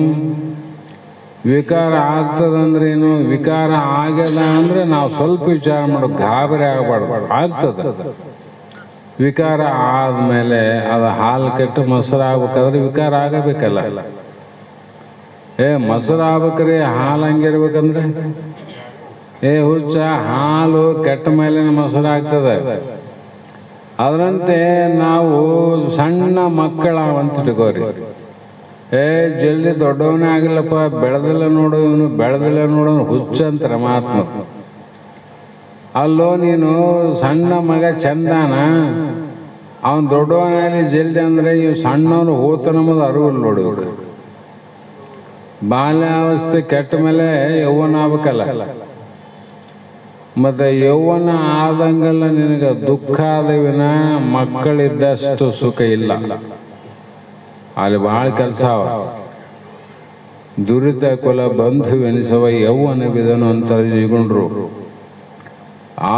ವಿಕಾರ ಆಗ್ತದಂದ್ರೇನು, ವಿಕಾರ ಆಗ್ಯದ ಅಂದ್ರೆ ನಾವು ಸ್ವಲ್ಪ ವಿಚಾರ ಮಾಡೋ, ಗಾಬರಿ ಆಗಬಾರ್ದು. ಆಗ್ತದ ವಿಕಾರ ಆದ್ಮೇಲೆ ಅದು ಹಾಲು ಕೆಟ್ಟು ಮೊಸರು ಆಗ್ಬೇಕಾದ್ರೆ ವಿಕಾರ ಆಗಬೇಕಲ್ಲ. ಮೊಸರು ಆಗ್ಬೇಕ್ರಿ, ಹಾಲು ಹಂಗಿರ್ಬೇಕಂದ್ರೆ ಹುಚ್ಚ, ಹಾಲು ಕೆಟ್ಟ ಮೇಲೆ ಮೊಸರು ಆಗ್ತದೆ. ಅದರಂತೆ ನಾವು ಸಣ್ಣ ಮಕ್ಕಳ ಅಂತ ಇಟ್ಕೋರಿ. ಜಲ್ದಿ ದೊಡ್ಡವನೇ ಆಗಿಲ್ಲಪ್ಪ, ಬೆಳೆದಿಲ್ಲ ನೋಡು ಇವನು, ಬೆಳೆದಿಲ್ಲ ನೋಡು ಹುಚ್ಚ ಅಂತಾರೆ ಮಹಾತ್ಮ. ಅಲ್ಲೋ ನೀನು ಸಣ್ಣ ಮಗ ಚಂದಾನ, ಅವನು ದೊಡ್ಡವನಾಗಲಿ ಜಲ್ದಿ ಅಂದ್ರೆ ಇವ್ ಸಣ್ಣವನು ಹೋತನಂಬುದು ಅರಿವಿಲ್ಲ ನೋಡಿ. ಬಾಲ್ಯಾವಸ್ಥೆ ಕೆಟ್ಟ ಮೇಲೆ ಯೌವನ ಆಗ್ಬೇಕಲ್ಲ. ಮತ್ತೆ ಯೌವನ ಆದಂಗೆಲ್ಲ ನಿನಗೆ ದುಃಖ ಆದವಿನ ಮಕ್ಕಳಿದ್ದಷ್ಟು ಸುಖ ಇಲ್ಲ. ಅಲ್ಲಿ ಭಾಳ ಕೆಲಸ ಅವ. ದುರಿತ ಕುಲ ಬಂಧುವೆನಿಸುವ ಯೌವನವಿದನು ಅಂತ ಜಿಗುಂಡ್ರು.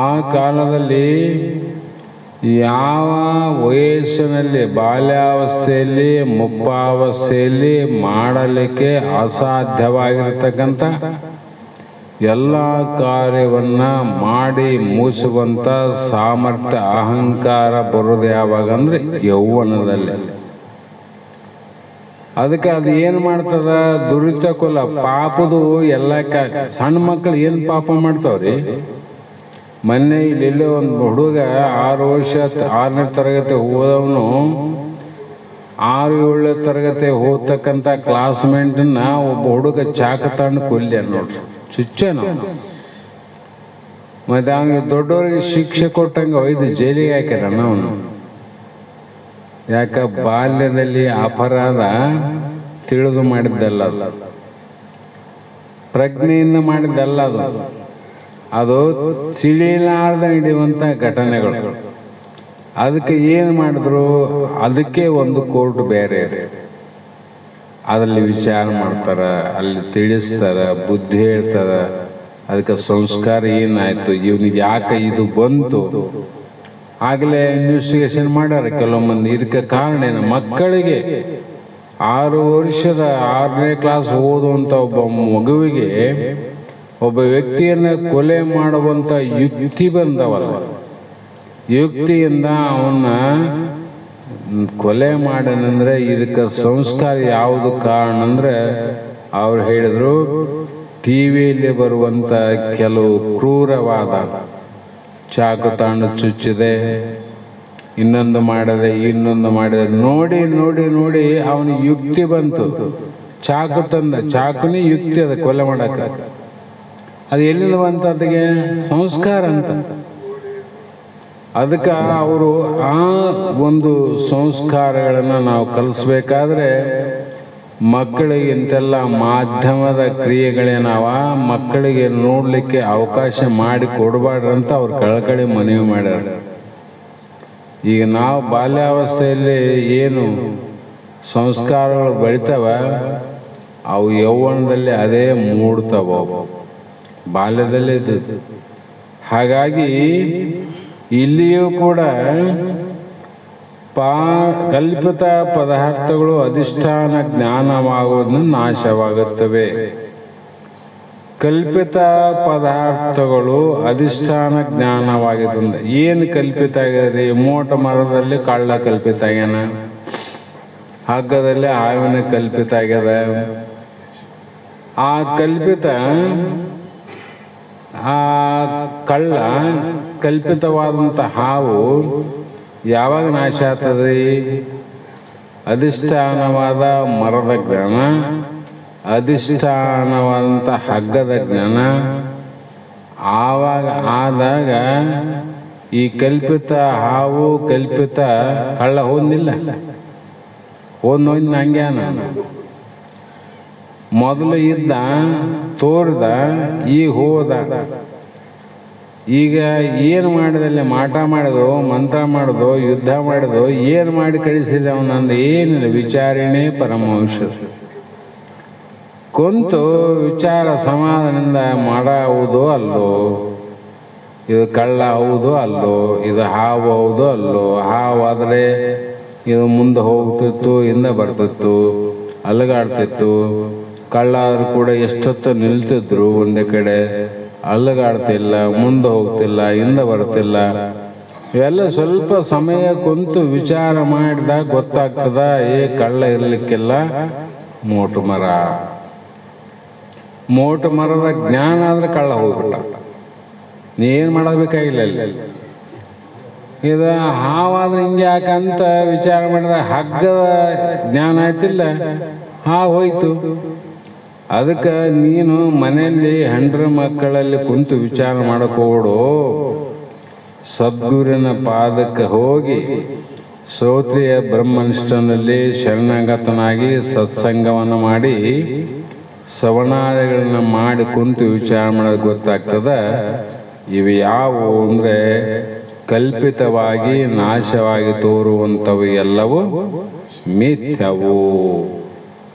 ಆ ಕಾಲದಲ್ಲಿ ಯಾವ ವಯಸ್ಸಿನಲ್ಲಿ, ಬಾಲ್ಯಾವಸ್ಥೆಯಲ್ಲಿ ಮುಪ್ಪಾವಸ್ಥೆಯಲ್ಲಿ ಮಾಡಲಿಕ್ಕೆ ಅಸಾಧ್ಯವಾಗಿರ್ತಕ್ಕಂಥ ಎಲ್ಲ ಕಾರ್ಯವನ್ನ ಮಾಡಿ ಮುಗಿಸುವಂಥ ಸಾಮರ್ಥ್ಯ ಅಹಂಕಾರ ಬರೋದು ಯಾವಾಗ ಅಂದ್ರೆ ಯೌವನದಲ್ಲಿ. ಅದಕ್ಕೆ ಅದು ಏನು ಮಾಡ್ತದ, ದುರಿತ ಕುಲ ಪಾಪದು ಎಲ್ಲ ಸಣ್ಣ ಮಕ್ಕಳು ಏನು ಪಾಪ ಮಾಡ್ತಾವ್ರಿ. ಮೊನ್ನೆ ಇಲ್ಲೆಲ್ಲೋ ಒಂದು ಹುಡುಗ 6 ವರ್ಷ 6ನೇ ತರಗತಿ ಹೋದವನು 6-7ನೇ ತರಗತಿ ಹೋಗ್ತಕ್ಕಂಥ ಕ್ಲಾಸ್ಮೇಟ್ನ ಒಬ್ಬ ಹುಡುಗ ಚಾಕ ತಗೊಂಡು ಕೊಲ್ಯ ನೋಡ್ರಿ, ಚುಚ್ಚೇನು. ಮತ್ತೆ ಅವನಿಗೆ ದೊಡ್ಡವರಿಗೆ ಶಿಕ್ಷೆ ಕೊಟ್ಟಂಗೆ ಒಯ್ದು ಜೈಲಿಗೆ ಹಾಕ್ಯಾರ ಅವನು. ಯಾಕ ಬಾಲ್ಯದಲ್ಲಿ ಅಪರಾಧ ತಿಳಿದು ಮಾಡಿದ್ದಲ್ಲ, ಪ್ರಜ್ಞೆಯಿಂದ ಮಾಡಿದ್ದಲ್ಲ, ಅದು ತಿಳಿಲಾರ್ದ ನಡೆಯುವಂಥ ಘಟನೆಗಳು. ಅದಕ್ಕೆ ಏನು ಮಾಡಿದ್ರು, ಅದಕ್ಕೆ ಒಂದು ಕೋರ್ಟ್ ಬೇರೆ ಇದೆ, ಅದರಲ್ಲಿ ವಿಚಾರ ಮಾಡ್ತಾರ, ಅಲ್ಲಿ ತಿಳಿಸ್ತಾರ, ಬುದ್ಧಿ ಹೇಳ್ತಾರ. ಅದಕ್ಕೆ ಸಂಸ್ಕಾರ ಏನಾಯ್ತು, ಇವನಿಗೆ ಯಾಕೆ ಇದು ಬಂತು, ಆಗಲೇ ಇನ್ವೆಸ್ಟಿಗೇಷನ್ ಮಾಡ್ಯಾರ ಕೆಲವು ಮಂದಿ. ಇದಕ್ಕೆ ಕಾರಣ ಏನು, ಮಕ್ಕಳಿಗೆ 6 ವರ್ಷದ 6ನೇ ಕ್ಲಾಸ್ ಓದುವಂಥ ಒಬ್ಬ ಮಗುವಿಗೆ ಒಬ್ಬ ವ್ಯಕ್ತಿಯನ್ನ ಕೊಲೆ ಮಾಡುವಂಥ ಯುಕ್ತಿ ಬಂದವಲ್ಲ, ಯುಕ್ತಿಯಿಂದ ಅವನ್ನ ಕೊಲೆ ಮಾಡನಂದ್ರೆ ಇದಕ್ಕೆ ಸಂಸ್ಕಾರ ಯಾವುದು ಕಾರಣ ಅಂದ್ರೆ ಅವ್ರು ಹೇಳಿದ್ರು, ಟಿವಿಯಲ್ಲಿ ಬರುವಂತ ಕೆಲವು ಕ್ರೂರವಾದ ಚಾಕು ತಾಂಡು ಚುಚ್ಚಿದೆ, ಇನ್ನೊಂದು ಮಾಡಿದೆ, ಇನ್ನೊಂದು ಮಾಡಿದೆ, ನೋಡಿ ನೋಡಿ ನೋಡಿ ಅವನಿಗೆ ಯುಕ್ತಿ ಬಂತು. ಚಾಕು ತಂದ, ಚಾಕುನೇ ಯುಕ್ತಿ ಅದ ಕೊಲೆ ಮಾಡಕ. ಅದು ಎಲ್ಲಿಂದ ಬಂತ, ಅದಕ್ಕೆ ಸಂಸ್ಕಾರ ಅಂತ. ಅದಕ್ಕೆ ಅವರು ಆ ಒಂದು ಸಂಸ್ಕಾರಗಳನ್ನು ನಾವು ಕಲಿಸ್ಬೇಕಾದ್ರೆ ಮಕ್ಕಳಿಗೆ ಇಂತೆಲ್ಲ ಮಾಧ್ಯಮದ ಕ್ರಿಯೆಗಳೇನಾವ ಮಕ್ಕಳಿಗೆ ನೋಡಲಿಕ್ಕೆ ಅವಕಾಶ ಮಾಡಿ ಕೊಡಬಾರ್ದಂತ ಅವ್ರು ಕಳಕಳಿ ಮನವಿ ಮಾಡ್ಯಾರ. ಈಗ ನಾವು ಬಾಲ್ಯಾವಸ್ಥೆಯಲ್ಲಿ ಏನು ಸಂಸ್ಕಾರಗಳು ಬೆಳಿತಾವ, ಅವು ಯೌವನದಲ್ಲಿ ಅದೇ ಮೂಡ್ತಾವ, ಬಾಲ್ಯದಲ್ಲೇ ಇದ್ದದ್ದು. ಹಾಗಾಗಿ ಇಲ್ಲಿಯೂ ಕೂಡ ಕಲ್ಪಿತ ಪದಾರ್ಥಗಳು ಅಧಿಷ್ಠಾನ ಜ್ಞಾನವಾಗುವುದನ್ನು ನಾಶವಾಗುತ್ತವೆ. ಕಲ್ಪಿತ ಪದಾರ್ಥಗಳು ಅಧಿಷ್ಠಾನ ಜ್ಞಾನವಾಗಿದ್ದ ಏನು ಕಲ್ಪಿತ ಆಗ್ಯದ್ರಿ? ಮೋಟ ಮರದಲ್ಲಿ ಕಳ್ಳ ಕಲ್ಪಿತ ಆಗ್ಯಾನ, ಹಗ್ಗದಲ್ಲಿ ಹಾವಿನ ಕಲ್ಪಿತ ಆಗ್ಯದ. ಆ ಕಲ್ಪಿತ ಆ ಕಳ್ಳ ಕಲ್ಪಿತವಾದಂಥ ಹಾವು ಯಾವಾಗ ನಾಶ ಆಗ್ತದೆ? ಅಧಿಷ್ಠಾನವಾದ ಮರದ ಜ್ಞಾನ, ಅಧಿಷ್ಠಾನವಾದಂಥ ಹಗ್ಗದ ಜ್ಞಾನ ಆವಾಗ ಆದಾಗ ಈ ಕಲ್ಪಿತ ಹಾವು ಕಲ್ಪಿತ ಕಳ್ಳ ಹೋದ್ನಿಲ್ಲ, ಹೋದ್ ಹಂಗ್ಯಾನ. ಮೊದಲು ಇದ್ದ ತೋರ್ದ, ಈಗ ಹೋದ. ಈಗ ಏನು ಮಾಡಿದಲ್ಲಿ ಮಾಟ ಮಾಡಿದೋ, ಮಂತ್ರ ಮಾಡಿದೋ, ಯುದ್ಧ ಮಾಡಿದೋ, ಏನು ಮಾಡಿ ಕಳಿಸಿದ ಅವನಂದು ಏನಿಲ್ಲ. ವಿಚಾರಣೆ ಪರಮವಂಶರು ಕುಂತು ವಿಚಾರ ಸಮಾಧಾನದಿಂದ ಮಾಡುವುದೋ ಅಲ್ಲೋ, ಇದು ಕಳ್ಳ ಹೌದು ಅಲ್ಲೋ, ಇದು ಹಾವು ಹೌದು ಅಲ್ಲೋ. ಹಾವು ಆದರೆ ಇದು ಮುಂದೆ ಹೋಗ್ತಿತ್ತು, ಹಿಂದೆ ಬರ್ತಿತ್ತು, ಅಲಗಾಡ್ತಿತ್ತು. ಕಳ್ಳ ಆದ್ರೂ ಕೂಡ ಎಷ್ಟೊತ್ತು ನಿಲ್ತಿದ್ರು ಒಂದೇ ಕಡೆ, ಅಲ್ಲಗಾಡ್ತಿಲ್ಲ, ಮುಂದೆ ಹೋಗ್ತಿಲ್ಲ, ಹಿಂದೆ ಬರ್ತಿಲ್ಲ. ಇವೆಲ್ಲ ಸ್ವಲ್ಪ ಸಮಯ ಕುಂತು ವಿಚಾರ ಮಾಡಿದಾಗ ಗೊತ್ತಾಗ್ತದ, ಕಳ್ಳ ಇರ್ಲಿಕ್ಕಿಲ್ಲ, ಮೋಟು ಮರ. ಮೋಟು ಮರದ ಜ್ಞಾನ ಆದ್ರೆ ಕಳ್ಳ ಹೋಗ್ಬಿಟ್ಟ, ನೀನು ಮಾಡಬೇಕಾಗಿಲ್ಲ. ಇಲ್ಲಿ ಇದು ಹಾವಾದ್ರೆ ಹಿಂಗೆ ಯಾಕಂತ ವಿಚಾರ ಮಾಡಿದ, ಹಗ್ಗದ ಜ್ಞಾನ ಆಯ್ತಿಲ್ಲ, ಹಾವು ಹೋಯ್ತು. ಅದಕ್ಕೆ ನೀನು ಮನೆಯಲ್ಲಿ ಹೆಂಡ್ರ ಮಕ್ಕಳಲ್ಲಿ ಕುಂತು ವಿಚಾರ ಮಾಡಕೋಡು, ಸದ್ಗುರಿನ ಪಾದಕ್ಕೆ ಹೋಗಿ ಶ್ರೋತ್ರಿಯ ಬ್ರಹ್ಮನಿಷ್ಠನಲ್ಲಿ ಶರಣಾಗತನಾಗಿ ಸತ್ಸಂಗವನ್ನು ಮಾಡಿ ಶ್ರವಣಾದಿಗಳನ್ನ ಮಾಡಿ ಕುಂತು ವಿಚಾರ ಮಾಡೋದು ಗೊತ್ತಾಗ್ತದ. ಇವು ಯಾವುವು ಅಂದರೆ ಕಲ್ಪಿತವಾಗಿ ನಾಶವಾಗಿ ತೋರುವಂಥವು ಎಲ್ಲವೂ ಮಿಥ್ಯವು,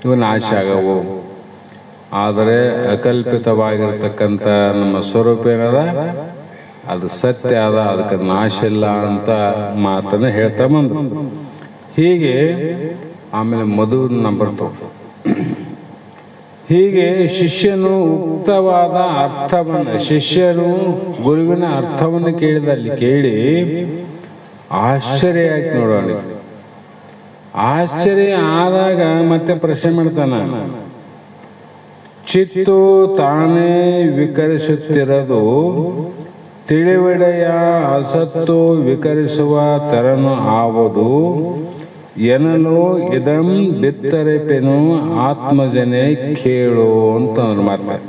ಇವು ನಾಶ ಆಗವು. ಆದರೆ ಅಕಲ್ಪಿತವಾಗಿರ್ತಕ್ಕಂಥ ನಮ್ಮ ಸ್ವರೂಪ ಏನದ, ಅದು ಸತ್ಯ ಅದ, ಅದಕ್ಕೆ ನಾಶ ಇಲ್ಲ ಅಂತ ಮಾತನ್ನು ಹೇಳ್ತಾ ಬಂದು. ಹೀಗೆ ಆಮೇಲೆ ಮಧುನ ಬರ್ತವೆ. ಹೀಗೆ ಶಿಷ್ಯನು ಉಕ್ತವಾದ ಅರ್ಥವನ್ನು, ಶಿಷ್ಯನು ಗುರುವಿನ ಅರ್ಥವನ್ನು ಕೇಳಿದಲ್ಲಿ ಕೇಳಿ ಆಶ್ಚರ್ಯ ಆಯ್ತು ನೋಡೋಣ. ಆಶ್ಚರ್ಯ ಆದಾಗ ಮತ್ತೆ ಪ್ರಶ್ನೆ ಮಾಡ್ತಾನ, ಚಿತ್ತು ತಾನೇ ವಿಕರಿಸುತ್ತಿರದು ತಿಳಿವಿಡೆಯ ಅಸತ್ತು ವಿಕರಿಸುವ ತೆರನು ಆವುದು ಎನಲು ಇದಂ ಬಿತ್ತರೆಪೆನು ಆತ್ಮಜನೆ ಕೇಳು ಅಂತ ಮಾತ.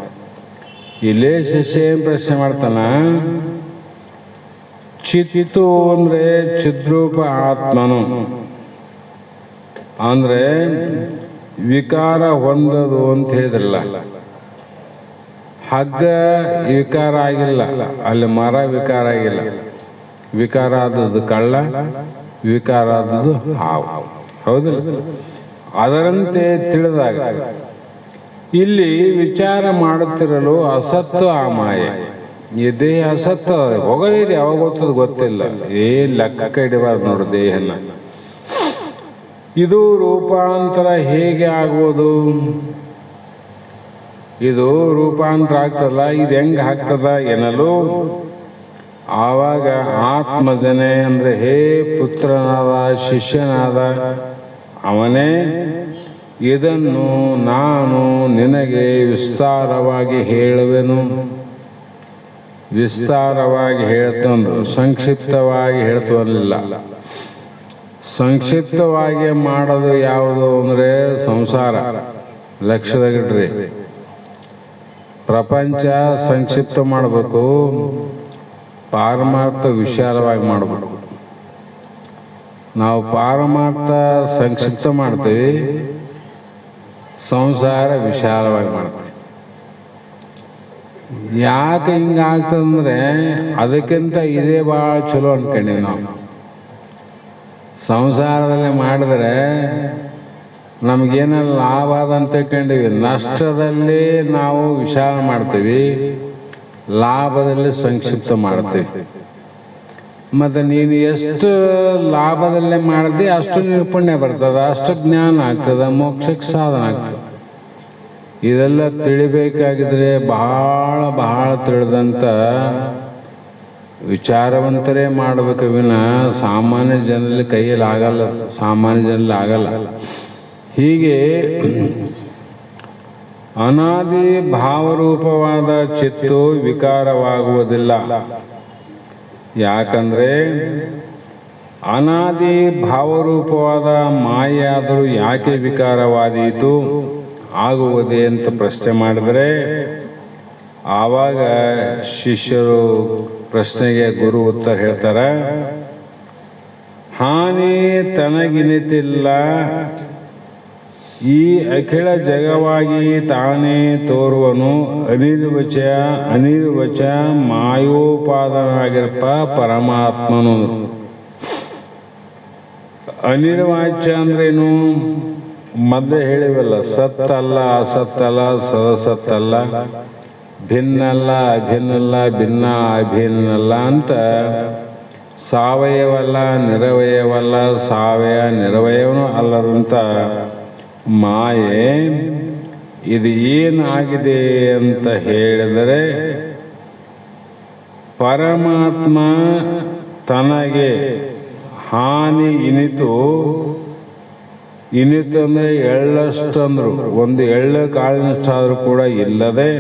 ಇಲ್ಲೇ ಶಿಷ್ಯ ಏನ್ ಪ್ರಶ್ನೆ ಮಾಡ್ತಾನ, ಚಿತ್ತು ಅಂದ್ರೆ ಚಿದ್ರೂಪ ಆತ್ಮನು ಅಂದ್ರೆ ವಿಕಾರ ಹೊಂದದು ಅಂತ ಹೇಳಿದ್ರಲ್ಲ. ಹಗ್ಗ ವಿಕಾರ ಆಗಿಲ್ಲ, ಅಲ್ಲಿ ಮರ ವಿಕಾರ ಆಗಿಲ್ಲ. ವಿಕಾರ ಆದದ್ದು ಕಳ್ಳ, ವಿಕಾರ ಆದದ್ದು ಹಾವು, ಹೌದಿಲ್ಲ? ಅದರಂತೆ ತಿಳಿದಾಗ ಇಲ್ಲಿ ವಿಚಾರ ಮಾಡುತ್ತಿರಲು ಅಸತ್ತು ಆ ಮಾಯೆ. ಈ ದೇಹ ಅಸತ್ತು ಹೋಗಲಿದೆ, ಯಾವಾಗ ಗೊತ್ತದ ಗೊತ್ತಿಲ್ಲ. ಲೆಕ್ಕ ಹಿಡಿಬಾರ್ದು ನೋಡು ದೇಹನ. ಇದು ರೂಪಾಂತರ ಹೇಗೆ ಆಗುವುದು? ಇದು ರೂಪಾಂತರ ಆಗ್ತದಲ್ಲ, ಇದು ಹೆಂಗೆ ಆಗ್ತದ ಎನ್ನಲು ಆವಾಗ ಆತ್ಮಜನೆ ಅಂದರೆ ಹೇ ಪುತ್ರನಾದ ಶಿಷ್ಯನಾದ ಅವನೇ ಇದನ್ನು ನಾನು ನಿನಗೆ ವಿಸ್ತಾರವಾಗಿ ಹೇಳುವೆನು. ವಿಸ್ತಾರವಾಗಿ ಹೇಳ್ತಂದ್ರು, ಸಂಕ್ಷಿಪ್ತವಾಗಿ ಹೇಳ್ತವಲ್ಲ. ಸಂಕ್ಷಿಪ್ತವಾಗಿ ಮಾಡೋದು ಯಾವುದು ಅಂದರೆ ಸಂಸಾರ. ಲಕ್ಷ್ಯದಾಗಿಡ್ರಿ, ಪ್ರಪಂಚ ಸಂಕ್ಷಿಪ್ತ ಮಾಡಬೇಕು, ಪಾರಮಾರ್ಥ ವಿಶಾಲವಾಗಿ ಮಾಡಬೇಕು. ನಾವು ಪಾರಮಾರ್ಥ ಸಂಕ್ಷಿಪ್ತ ಮಾಡ್ತೀವಿ, ಸಂಸಾರ ವಿಶಾಲವಾಗಿ ಮಾಡ್ತೀವಿ. ಯಾಕೆ ಹಿಂಗಾಗ್ತದಂದ್ರೆ ಅದಕ್ಕಿಂತ ಇದೇ ಭಾಳ ಚಲೋ ಅನ್ಕೊಂಡೀವಿ ನಾವು. ಸಂಸಾರದಲ್ಲಿ ಮಾಡಿದ್ರೆ ನಮಗೇನೆಲ್ಲ ಲಾಭ ಅದ ಅಂತ ತಿಳ್ಕೊಂಡಿವಿ, ನಷ್ಟದಲ್ಲಿ ನಾವು ವಿಚಾರ ಮಾಡ್ತೀವಿ, ಲಾಭದಲ್ಲಿ ಸಂಕ್ಷಿಪ್ತ ಮಾಡ್ತೀವಿ. ಮತ್ತು ನೀನು ಎಷ್ಟು ಲಾಭದಲ್ಲೇ ಮಾಡಿದೆ ಅಷ್ಟು ನಿನಗೆ ಪುಣ್ಯ ಬರ್ತದೆ, ಅಷ್ಟು ಜ್ಞಾನ ಆಗ್ತದೆ, ಮೋಕ್ಷಕ್ಕೆ ಸಾಧನ ಆಗ್ತದೆ. ಇದೆಲ್ಲ ತಿಳಿಬೇಕಾಗಿದ್ರೆ ಬಹಳ ಬಹಳ ತಿಳಿದಂಥ ವಿಚಾರವಂತರೇ ಮಾಡಬೇಕು ವಿನ ಸಾಮಾನ್ಯ ಜನರಲ್ಲಿ ಕೈಯಲ್ಲಿ ಆಗಲ್ಲ, ಸಾಮಾನ್ಯ ಜನರಲ್ಲಿ ಆಗಲ್ಲ. ಹೀಗೆ ಅನಾದಿ ಭಾವರೂಪವಾದ ಚಿತ್ತು ವಿಕಾರವಾಗುವುದಿಲ್ಲ. ಯಾಕಂದರೆ ಅನಾದಿ ಭಾವರೂಪವಾದ ಮಾಯಾದರೂ ಯಾಕೆ ವಿಕಾರವಾದೀತು ಆಗುವುದೇ ಅಂತ ಪ್ರಶ್ನೆ ಮಾಡಿದರೆ, ಆವಾಗ ಶಿಷ್ಯರು ಪ್ರಶ್ನೆಗೆ ಗುರು ಉತ್ತರ ಹೇಳ್ತಾರೆ, ಹಾನಿ ತನಗಿನಿತಿಲ್ಲ, ಈ ಅಖಿಲ ಜಗವಾಗಿ ತಾನೇ ತೋರುವನು, ಅನಿರ್ವಚ ಮಾಯೋಪಾದನಾಗಿರಪ್ಪ ಪರಮಾತ್ಮನು. ಅನಿರ್ವಾಚ್ಯ ಅಂದ್ರೇನು? ಮೊದಲೇ ಹೇಳಿವಲ್ಲ, ಸತ್ತಲ್ಲ ಅಸತ್ತಲ್ಲ ಸದಸತ್ತಲ್ಲ, ಭಿನ್ನಲ್ಲ ಅಭಿನ್ನಲ್ಲ ಭಿನ್ನ ಅಭಿನ್ನಲ್ಲ ಅಂತ ಸಾವಯವಲ್ಲ ನಿರವಯವಲ್ಲ ಸಾವಯವ ನಿರವಯವನೂ ಅಲ್ಲದಂಥ ಮಾಯೆ ಇದು ಏನಾಗಿದೆ ಅಂತ ಹೇಳಿದರೆ, ಪರಮಾತ್ಮ ತನಗೆ ಹಾನಿ ಇನಿತು ಅಂದರೆ ಎಳ್ಳಷ್ಟಂದ್ರು, ಒಂದು ಎಳ್ಳು ಕಾಳಿನಷ್ಟಾದರೂ ಕೂಡ ಇಲ್ಲದೆ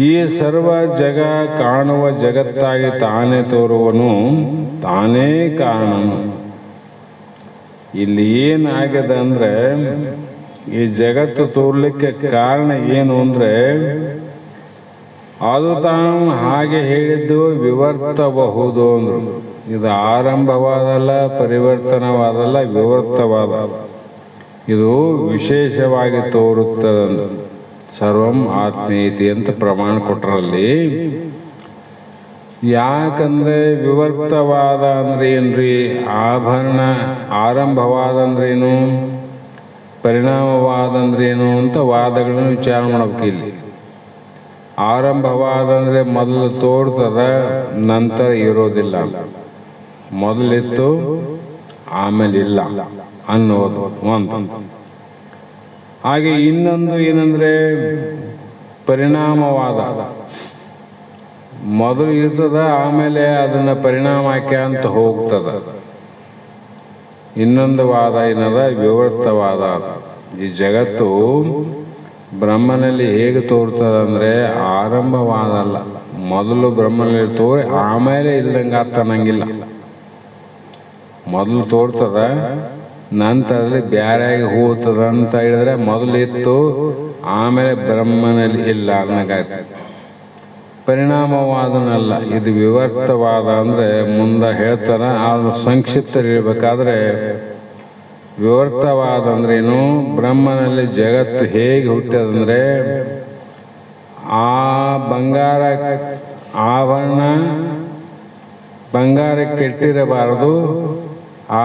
ಈ ಸರ್ವ ಜಗ ಕಾಣುವ ಜಗತ್ತಾಗಿ ತಾನೇ ತೋರುವನು, ತಾನೇ ಕಾರಣನು. ಇಲ್ಲಿ ಏನಾಗಿದೆ ಅಂದರೆ, ಈ ಜಗತ್ತು ತೋರ್ಲಿಕ್ಕೆ ಕಾರಣ ಏನು ಅಂದರೆ, ಅದು ತಾನು ಹಾಗೆ ಹೇಳಿದ್ದು ವಿವರ್ತಬಹುದು ಅಂದರು. ಇದು ಆರಂಭವಾದಲ್ಲ, ಪರಿವರ್ತನವಾದಲ್ಲ, ವಿವರ್ತವಾದ. ಇದು ವಿಶೇಷವಾಗಿ ತೋರುತ್ತದೆ. ಸರ್ವಂ ಆತ್ಮೀಯತಿ ಅಂತ ಪ್ರಮಾಣ ಕೊಟ್ಟರಲ್ಲಿ. ಯಾಕಂದ್ರೆ ವಿವರ್ತವಾದ ಅಂದ್ರೆ ಏನ್ರಿ? ಆಭರಣ ಆರಂಭವಾದಂದ್ರೇನು, ಪರಿಣಾಮವಾದಂದ್ರೇನು ಅಂತ ವಾದಗಳನ್ನು ವಿಚಾರ ಮಾಡಬೇಕು. ಇಲ್ಲಿ ಆರಂಭವಾದಂದ್ರೆ ಮೊದಲು ತೋರ್ತದ, ನಂತರ ಇರೋದಿಲ್ಲ. ಮೊದಲಿತ್ತು ಆಮೇಲೆ ಇಲ್ಲ ಅನ್ನೋದು ಒಂದು. ಹಾಗೆ ಇನ್ನೊಂದು ಏನಂದ್ರೆ ಪರಿಣಾಮವಾದ. ಮೊದಲು ಇರ್ತದ, ಆಮೇಲೆ ಅದನ್ನ ಪರಿಣಾಮ ಅಂತ ಹೋಗ್ತದ. ಇನ್ನೊಂದು ವಾದ ಏನದ? ವಿವರ್ತವಾದ. ಈ ಜಗತ್ತು ಬ್ರಹ್ಮನಲ್ಲಿ ಹೇಗೆ ತೋರ್ತದಂದ್ರೆ ಆರಂಭವಾದ ಅಲ್ಲ, ಮೊದಲು ಬ್ರಹ್ಮನಲ್ಲಿ ತೋರಿ ಆಮೇಲೆ ಇಲ್ದಂಗೆ ಆಗ್ತಾನಂಗಿಲ್ಲ. ಮೊದಲು ತೋರ್ತದ, ನಂತರದಲ್ಲಿ ಬ್ಯಾರಾಗಿ ಹೋಗ್ತದ ಅಂತ ಹೇಳಿದ್ರೆ ಮೊದಲಿತ್ತು ಆಮೇಲೆ ಬ್ರಹ್ಮನಲ್ಲಿ ಇಲ್ಲ ಅನ್ನಗಾಯ್ತು. ಪರಿಣಾಮವಾದನಲ್ಲ, ಇದು ವಿವರ್ತವಾದ ಅಂದ್ರೆ ಮುಂದೆ ಹೇಳ್ತಾರ. ಆದ್ರೂ ಸಂಕ್ಷಿಪ್ತ ಹೇಳ್ಬೇಕಾದ್ರೆ ವಿವರ್ತವಾದ ಅಂದ್ರೇನು? ಬ್ರಹ್ಮನಲ್ಲಿ ಜಗತ್ತು ಹೇಗೆ ಹುಟ್ಟದಂದ್ರೆ, ಆ ಬಂಗಾರ ಆಭರಣ ಬಂಗಾರಕ್ಕೆ ಕೆಟ್ಟಿರಬಾರದು,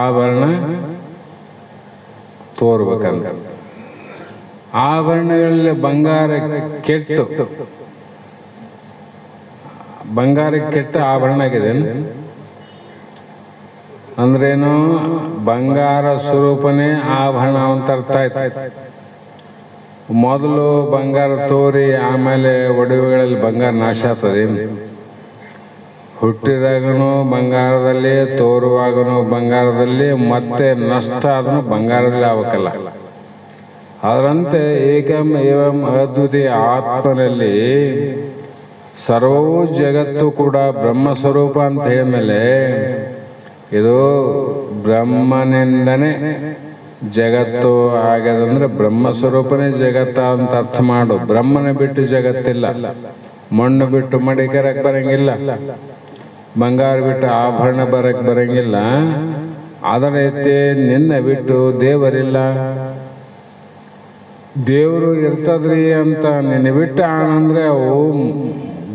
ಆಭರಣ ತೋರ್ಬೇಕಂತ. ಆಭರಣಗಳಲ್ಲಿ ಬಂಗಾರ ಕೆಟ್ಟು ಆಭರಣ ಆಗಿದೆ ಅಂದ್ರೇನು? ಬಂಗಾರ ಸ್ವರೂಪನೇ ಆಭರಣ ಅಂತ ಅರ್ಥ ಆಯ್ತು. ಮೊದಲು ಬಂಗಾರ ತೋರಿ ಆಮೇಲೆ ಒಡವೆಗಳಲ್ಲಿ ಬಂಗಾರ ನಾಶ ಆಗ್ತದೆ. ಹುಟ್ಟಿದಾಗನು ಬಂಗಾರದಲ್ಲಿ, ತೋರುವಾಗನು ಬಂಗಾರದಲ್ಲಿ, ಮತ್ತೆ ನಷ್ಟ ಆದನು ಬಂಗಾರದಲ್ಲಿ ಆಗಬೇಕಲ್ಲ. ಅದರಂತೆ ಏಕಂ ಏವಂ ಅದ್ವಿತೀಯ ಆತ್ಮನಲ್ಲಿ ಸರ್ವವೂ ಜಗತ್ತು ಕೂಡ ಬ್ರಹ್ಮಸ್ವರೂಪ ಅಂತ ಹೇಳಿದ್ಮೇಲೆ ಇದು ಬ್ರಹ್ಮನಿಂದನೇ ಜಗತ್ತು ಆಗ್ಯದಂದ್ರೆ ಬ್ರಹ್ಮಸ್ವರೂಪನೇ ಜಗತ್ತ ಅಂತ ಅರ್ಥ ಮಾಡು. ಬ್ರಹ್ಮನ ಬಿಟ್ಟು ಜಗತ್ತಿಲ್ಲ. ಮಣ್ಣು ಬಿಟ್ಟು ಮಡಿಕರಕ್ಕೆ ಬರಂಗಿಲ್ಲ, ಬಂಗಾರ ಬಿಟ್ಟು ಆಭರಣ ಬರಂಗಿಲ್ಲ. ಅದರ ರೀತಿ ನಿನ್ನ ಬಿಟ್ಟು ದೇವರಿಲ್ಲ. ದೇವರು ಇರ್ತದ್ರಿ ಅಂತ ನಿನ್ನ ಬಿಟ್ಟು ಆನಂದ್ರೆ ಅವು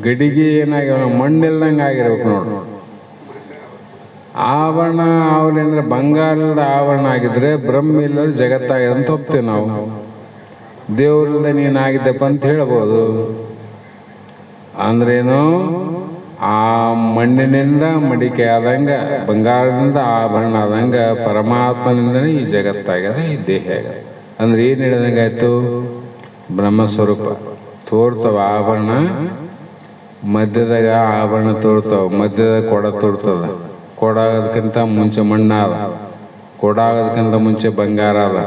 ಗಡಿಗೆ ಏನಾಗ್ಯಾವ, ಮಣ್ಣಿಲ್ದಂಗೆ ಆಗಿರ್ಬೇಕು ನೋಡು. ಆವರಣ ಅವಲಿ ಅಂದರೆ ಬಂಗಾರದ ಆವರಣ ಆಗಿದ್ರೆ ಬ್ರಹ್ಮ ಇಲ್ಲದ ಜಗತ್ತಾಗಿದೆ ಅಂತ ಒಪ್ತೇವೆ ನಾವು. ದೇವರಿಂದ ನೀನಾಗಿದ್ದಪ್ಪ ಅಂತ ಹೇಳ್ಬೋದು. ಅಂದ್ರೇನು, ಆ ಮಣ್ಣಿನಿಂದ ಮಡಿಕೆ ಆದಂಗೆ, ಬಂಗಾರದಿಂದ ಆಭರಣ ಆದಂಗೆ ಪರಮಾತ್ಮನಿಂದನೇ ಈ ಜಗತ್ತಾಗ್ಯದ, ಈ ದೇಹ ಆಗ್ಯದ. ಅಂದ್ರೆ ಏನು ಹೇಳಿದಂಗಾಯ್ತು? ಬ್ರಹ್ಮಸ್ವರೂಪ ತೋರ್ತಾವ ಆಭರಣ, ಮಧ್ಯದಾಗ ಆಭರಣ ತೋರ್ತಾವ, ಮಧ್ಯದಾಗ ಕೊಡ ತೋರ್ತದ. ಕೊಡ ಆಗೋದಕ್ಕಿಂತ ಮುಂಚೆ ಮಣ್ಣಾದ, ಕೊಡ ಆಗೋದಕ್ಕಿಂತ ಮುಂಚೆ ಬಂಗಾರ ಅದ,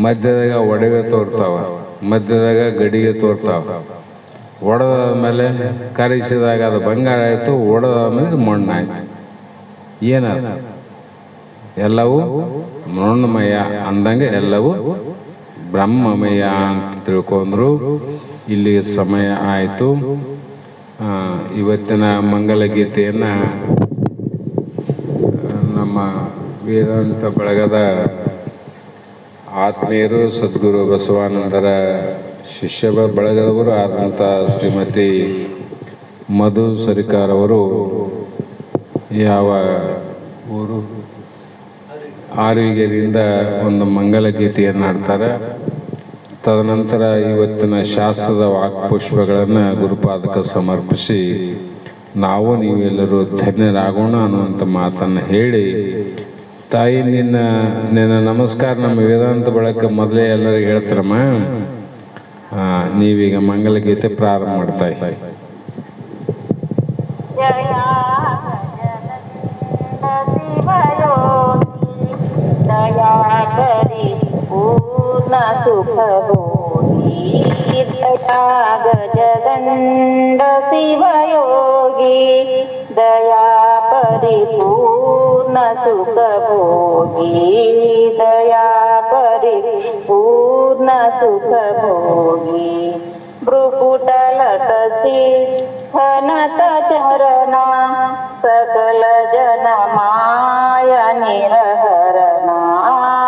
ಮಧ್ಯದಾಗ ಒಡವೆ ತೋರ್ತಾವ, ಮಧ್ಯದಾಗ ಗಡಿಗೆ ತೋರ್ತಾವ. ಒಡೆದಾದ್ಮೇಲೆ ಕರಗಿಸಿದಾಗ ಅದು ಬಂಗಾರ ಆಯಿತು, ಒಡೆದಾದ್ಮೇಲೆ ಮಣ್ಣಾಯ್ತು. ಏನದ? ಎಲ್ಲವೂ ಮೃಣ್ಮಯ ಅಂದಂಗೆ ಎಲ್ಲವೂ ಬ್ರಹ್ಮಮಯ ಅಂತ ತಿಳ್ಕೊಂಡ್ರು. ಇಲ್ಲಿಗೆ ಸಮಯ ಆಯಿತು. ಇವತ್ತಿನ ಮಂಗಲ ಗೀತೆಯನ್ನು ನಮ್ಮ ವೇದಾಂತ ಬಳಗದ ಆತ್ಮೀಯರು, ಸದ್ಗುರು ಬಸವಾನಂದರ ಶಿಷ್ಯ ಬಳಗದವರು ಆದಂಥ ಶ್ರೀಮತಿ ಮಧು ಸರಿಕಾರ್ ಅವರು ಯಾವ ಊರು ಆರುಗೆರೆಯಿಂದ ಒಂದು ಮಂಗಲ ಗೀತೆಯನ್ನು ಹಾಡ್ತಾರೆ. ತದನಂತರ ಇವತ್ತಿನ ಶಾಸ್ತ್ರದ ವಾಕ್ಪುಷ್ಪಗಳನ್ನು ಗುರುಪಾದಕ್ಕೆ ಸಮರ್ಪಿಸಿ ನಾವು ನೀವೆಲ್ಲರೂ ಧನ್ಯರಾಗೋಣ ಅನ್ನುವಂಥ ಮಾತನ್ನು ಹೇಳಿ, ತಾಯಿ ನಿನ್ನ ನಮಸ್ಕಾರ ನಮ್ಮ ವೇದಾಂತ ಬಳಕೆ ಮೊದಲೇ ಎಲ್ಲರಿಗೂ ಹೇಳ್ತಾರಮ್ಮ. ನೀವೀಗ ಮಂಗಲ ಗೀತೆ ಪ್ರಾರಂಭ ಮಾಡ್ತಾ ಇದ್ದೀವಿ. ಪೂರ್ಣ ಸುಖ ಗಜದಂಡ ಶಿವಯೋಗಿ ದಯಾ ಪರಿಪೂರ್ಣ ಸುಖ ಭೋಗಿ, ದಯಾ ಪರಿಪೂರ್ಣ ಸುಖ ಭೋಗಿ. ಭ್ರುಕುಟಲತಸಿ ಘನತ ಚರಣ ಸಕಲ ಜನ ಮಾಯ ನಿರಹರಣ.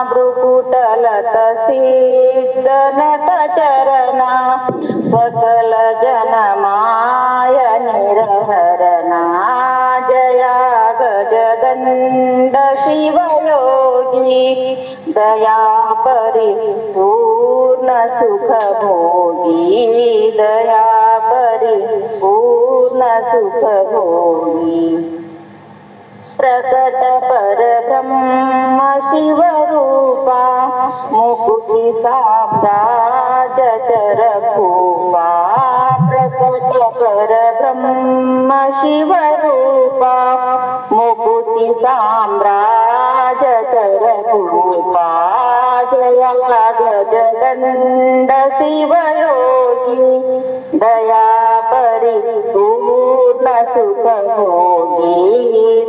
ಭ್ರುಕುಟಲತಸಿ ಘನತ ಚರಣ ಸಕಲ ಜನ ಮಾಯ ನಿರಹರಣ. ಜಯ ಗಜದಂಡ ಶಿವಯೋಗಿ ದಯಾ ಪರಿಪೂರ್ಣ ಸುಖ ಭೋಗಿ, ದಯಾ ಪರಿಪೂರ್ಣ ಸುಖ ಭೋಗಿ. ಪ್ರಕಟ ಪರಬ್ರಹ್ಮ ಶಿವರೂಪ ಮುಕುತಿ ಸಾಮ್ರಾಜ ಚರಭೂಪ. ಪ್ರಕಟ ಪರಬ್ರಹ್ಮ ಶಿವರೂಪ ಮುಕುತಿ ಸಾಮ್ರಾಜ ಚರಭೂಪ. ಜಯ ಗಜದಂಡ ಶಿವಯೋಗಿ ದಯಾ ಪರಿಪೂರ್ಣ ಸುಖ ಭೋಗಿ,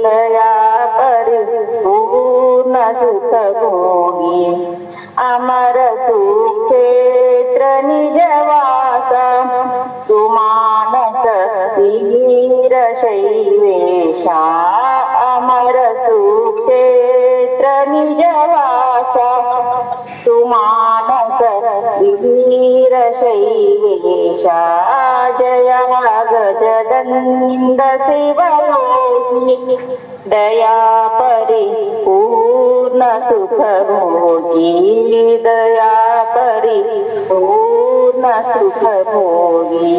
ದಯಾ ಪರಿಪೂರ್ಣ ಸುಖ ಭೋಗಿ. ಅಮರ ಸುಕ್ಷೇತ್ರ ನಿಜವಾಸ ಸುಮಾನಸ ವೀರ ಶೈವೇಶ. ಅಮರ ಸುಕ್ಷೇತ್ರ ನಿಜವಾಸ ಸುಮಾನಸ ವೀರ ಶೈವೇಶ. ಜಯ ಗಜದಂಡ ಶಿವಯೋಗಿ ದಯಾ ಪರಿಪೂರ್ಣ ಸುಖ ಭೋಗಿ, ದಯಾ ಪರಿಪೂರ್ಣ ಸುಖ ಭೋಗಿ,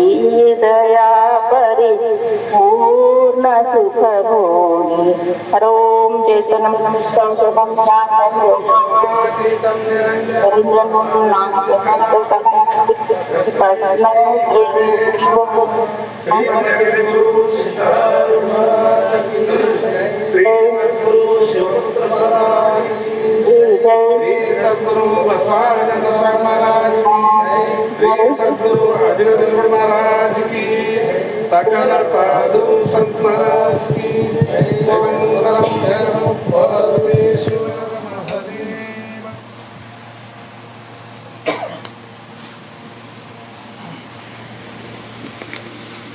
ದಯಾ ಪರಿಪೂರ್ಣ ಸುಖ ಭೋಗಿ. ಹರೋಂ ಚೇತನಂ ಸಂಸ್ಕೃತಂ सद्गुरु बसवानंद स्वामी महाराज की, श्री सद्गुरु आदिनाथ महाराज की, सकल साधु संत महाराज की। जय मंगलम